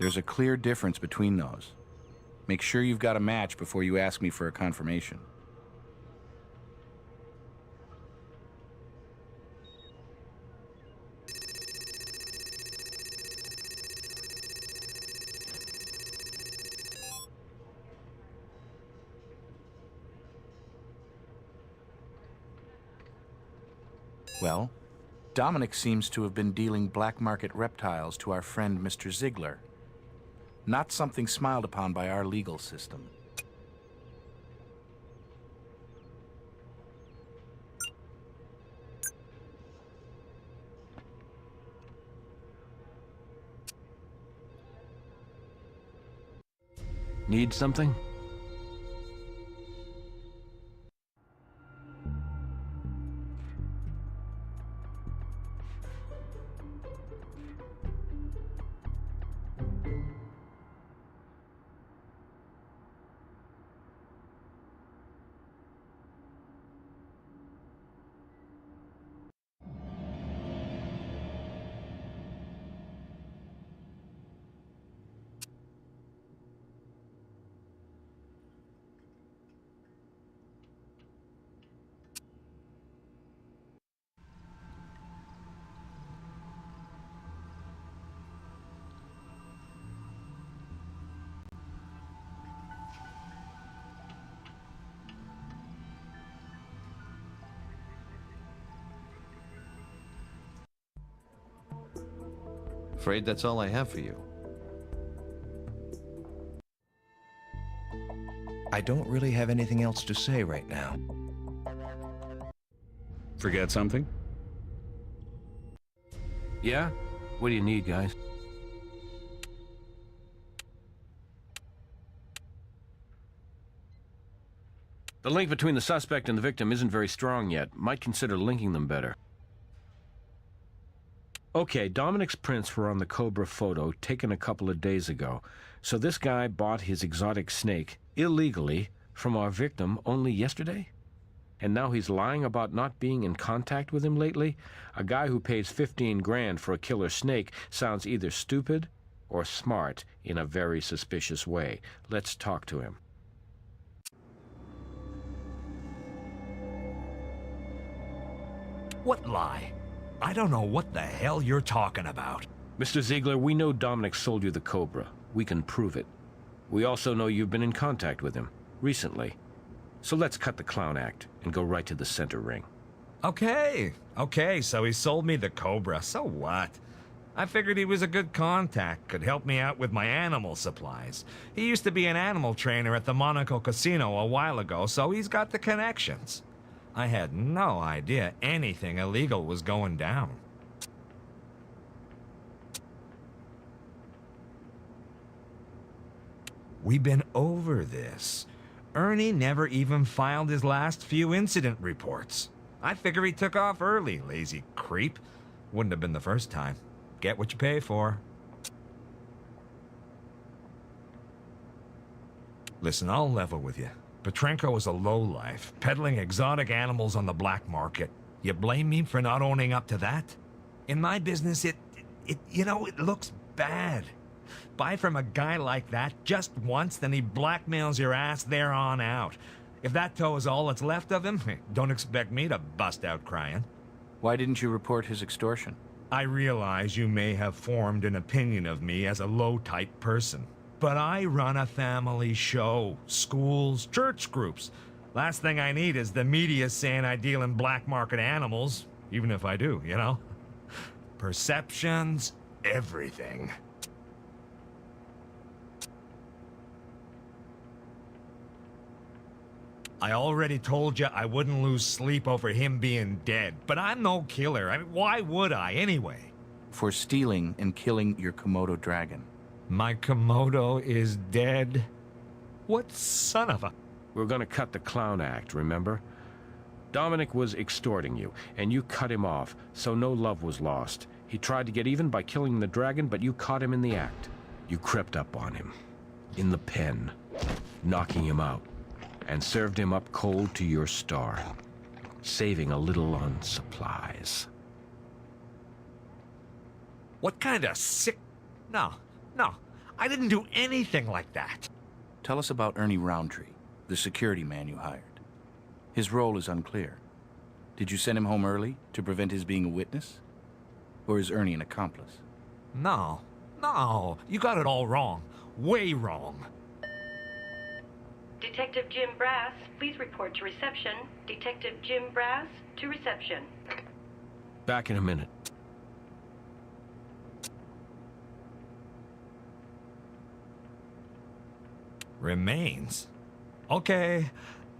There's a clear difference between those. Make sure you've got a match before you ask me for a confirmation. Well, Dominic seems to have been dealing black market reptiles to our friend Mr. Ziegler. Not something smiled upon by our legal system. Need something? Afraid that's all I have for you. I don't really have anything else to say right now. Forget something? Yeah? What do you need, guys? The link between the suspect and the victim isn't very strong yet. Might consider linking them better. Okay, Dominic's prints were on the Cobra photo taken a couple of days ago. So this guy bought his exotic snake illegally from our victim only yesterday? And now he's lying about not being in contact with him lately? A guy who pays 15 grand for a killer snake sounds either stupid or smart in a very suspicious way. Let's talk to him. What lie? I don't know what the hell you're talking about. Mr. Ziegler, we know Dominic sold you the Cobra. We can prove it. We also know you've been in contact with him recently. So let's cut the clown act and go right to the center ring. Okay, so he sold me the Cobra. So what? I figured he was a good contact, could help me out with my animal supplies. He used to be an animal trainer at the Monaco Casino a while ago, so he's got the connections. I had no idea anything illegal was going down. We've been over this. Ernie never even filed his last few incident reports. I figure he took off early, lazy creep. Wouldn't have been the first time. Get what you pay for. Listen, I'll level with you. Petrenko is a lowlife, peddling exotic animals on the black market. You blame me for not owning up to that? In my business, it looks bad. Buy from a guy like that just once, then he blackmails your ass there on out. If that toe is all that's left of him, don't expect me to bust out crying. Why didn't you report his extortion? I realize you may have formed an opinion of me as a low-type person. But I run a family show, schools, church groups. Last thing I need is the media saying I deal in black market animals, even if I do, you know? Perceptions, everything. I already told you I wouldn't lose sleep over him being dead, but I'm no killer. I mean, why would I anyway? For stealing and killing your Komodo dragon. My Komodo is dead? What son of a... We're gonna cut the clown act, remember? Dominic was extorting you, and you cut him off, so no love was lost. He tried to get even by killing the dragon, but you caught him in the act. You crept up on him, in the pen, knocking him out, and served him up cold to your star, saving a little on supplies. What kind of sick... No, I didn't do anything like that. Tell us about Ernie Roundtree, the security man you hired. His role is unclear. Did you send him home early to prevent his being a witness? Or is Ernie an accomplice? No, you got it all wrong. Way wrong. Detective Jim Brass, please report to reception. Detective Jim Brass to reception. Back in a minute. Remains? Okay,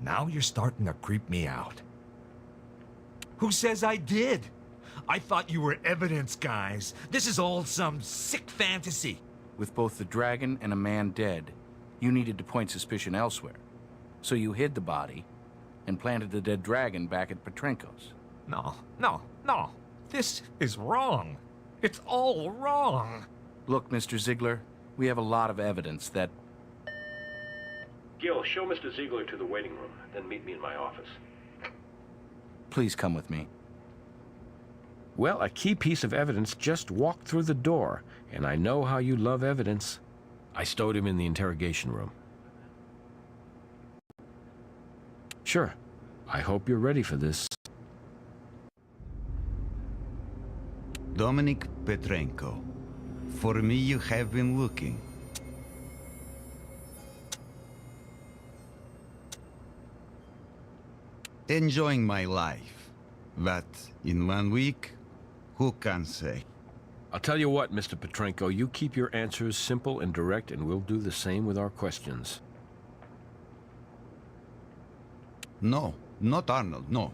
now you're starting to creep me out. Who says I did? I thought you were evidence guys. This is all some sick fantasy. With both the dragon and a man dead, you needed to point suspicion elsewhere. So you hid the body and planted the dead dragon back at Petrenko's. No. This is wrong. It's all wrong. Look, Mr. Ziegler, we have a lot of evidence that... Gil, show Mr. Ziegler to the waiting room, then meet me in my office. Please come with me. Well, a key piece of evidence just walked through the door, and I know how you love evidence. I stowed him in the interrogation room. Sure. I hope you're ready for this. Dominic Petrenko. For me, you have been looking. Enjoying my life. But in 1 week, who can say? I'll tell you what, Mr. Petrenko, you keep your answers simple and direct, and we'll do the same with our questions. No, not Arnold, no.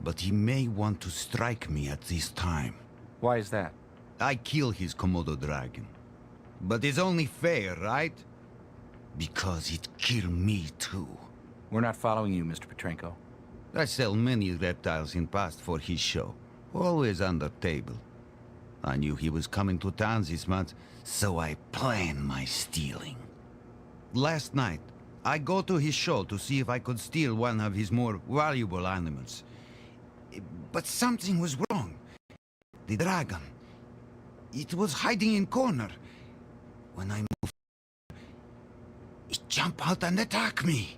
But he may want to strike me at this time. Why is that? I kill his Komodo dragon. But it's only fair, right? Because it killed me too. We're not following you, Mr. Petrenko. I sell many reptiles in past for his show. Always under table. I knew he was coming to town this month, so I planned my stealing. Last night, I go to his show to see if I could steal one of his more valuable animals. But something was wrong. The dragon. It was hiding in corner. When I moved, it jumped out and attacked me.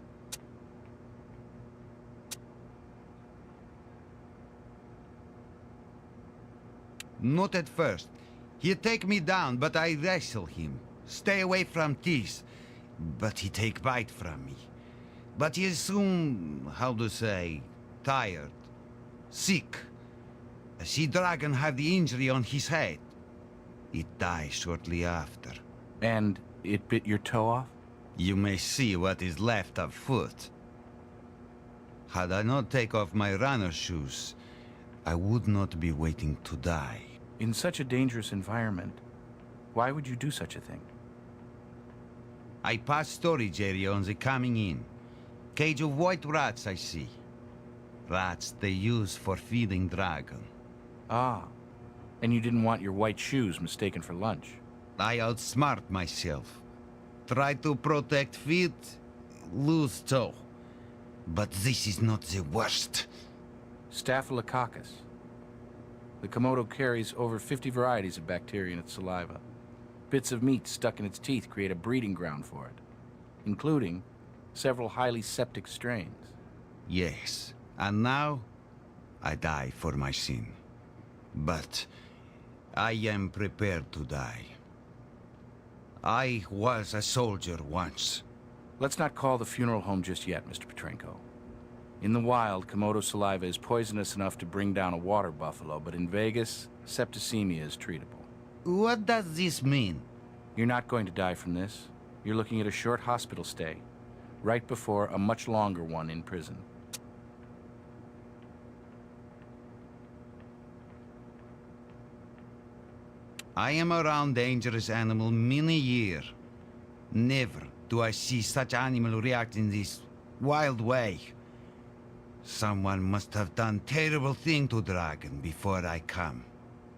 Not at first. He'd take me down, but I wrestle him. Stay away from teeth. But he take bite from me. But he is soon, how to say, tired. Sick. A sea dragon had the injury on his head. It died shortly after. And it bit your toe off? You may see what is left of foot. Had I not take off my runner shoes, I would not be waiting to die. In such a dangerous environment, why would you do such a thing? I pass storage area on the coming in. Cage of white rats I see. Rats they use for feeding dragon. Ah, And you didn't want your white shoes mistaken for lunch. I outsmart myself. Try to protect feet, lose toe. But this is not the worst. Staphylococcus. The Komodo carries over 50 varieties of bacteria in its saliva. Bits of meat stuck in its teeth create a breeding ground for it, including several highly septic strains. Yes, and now I die for my sin. But I am prepared to die. I was a soldier once. Let's not call the funeral home just yet, Mr. Petrenko. In the wild, Komodo saliva is poisonous enough to bring down a water buffalo, but in Vegas, septicemia is treatable. What does this mean? You're not going to die from this. You're looking at a short hospital stay, right before a much longer one in prison. I am around dangerous animal many years. Never do I see such animal react in this wild way. Someone must have done terrible thing to dragon before I come.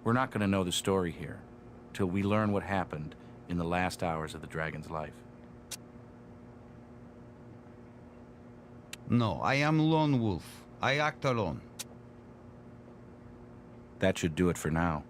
We're not going to know the story here till we learn what happened in the last hours of the dragon's life. No, I am lone wolf. I act alone. That should do it for now.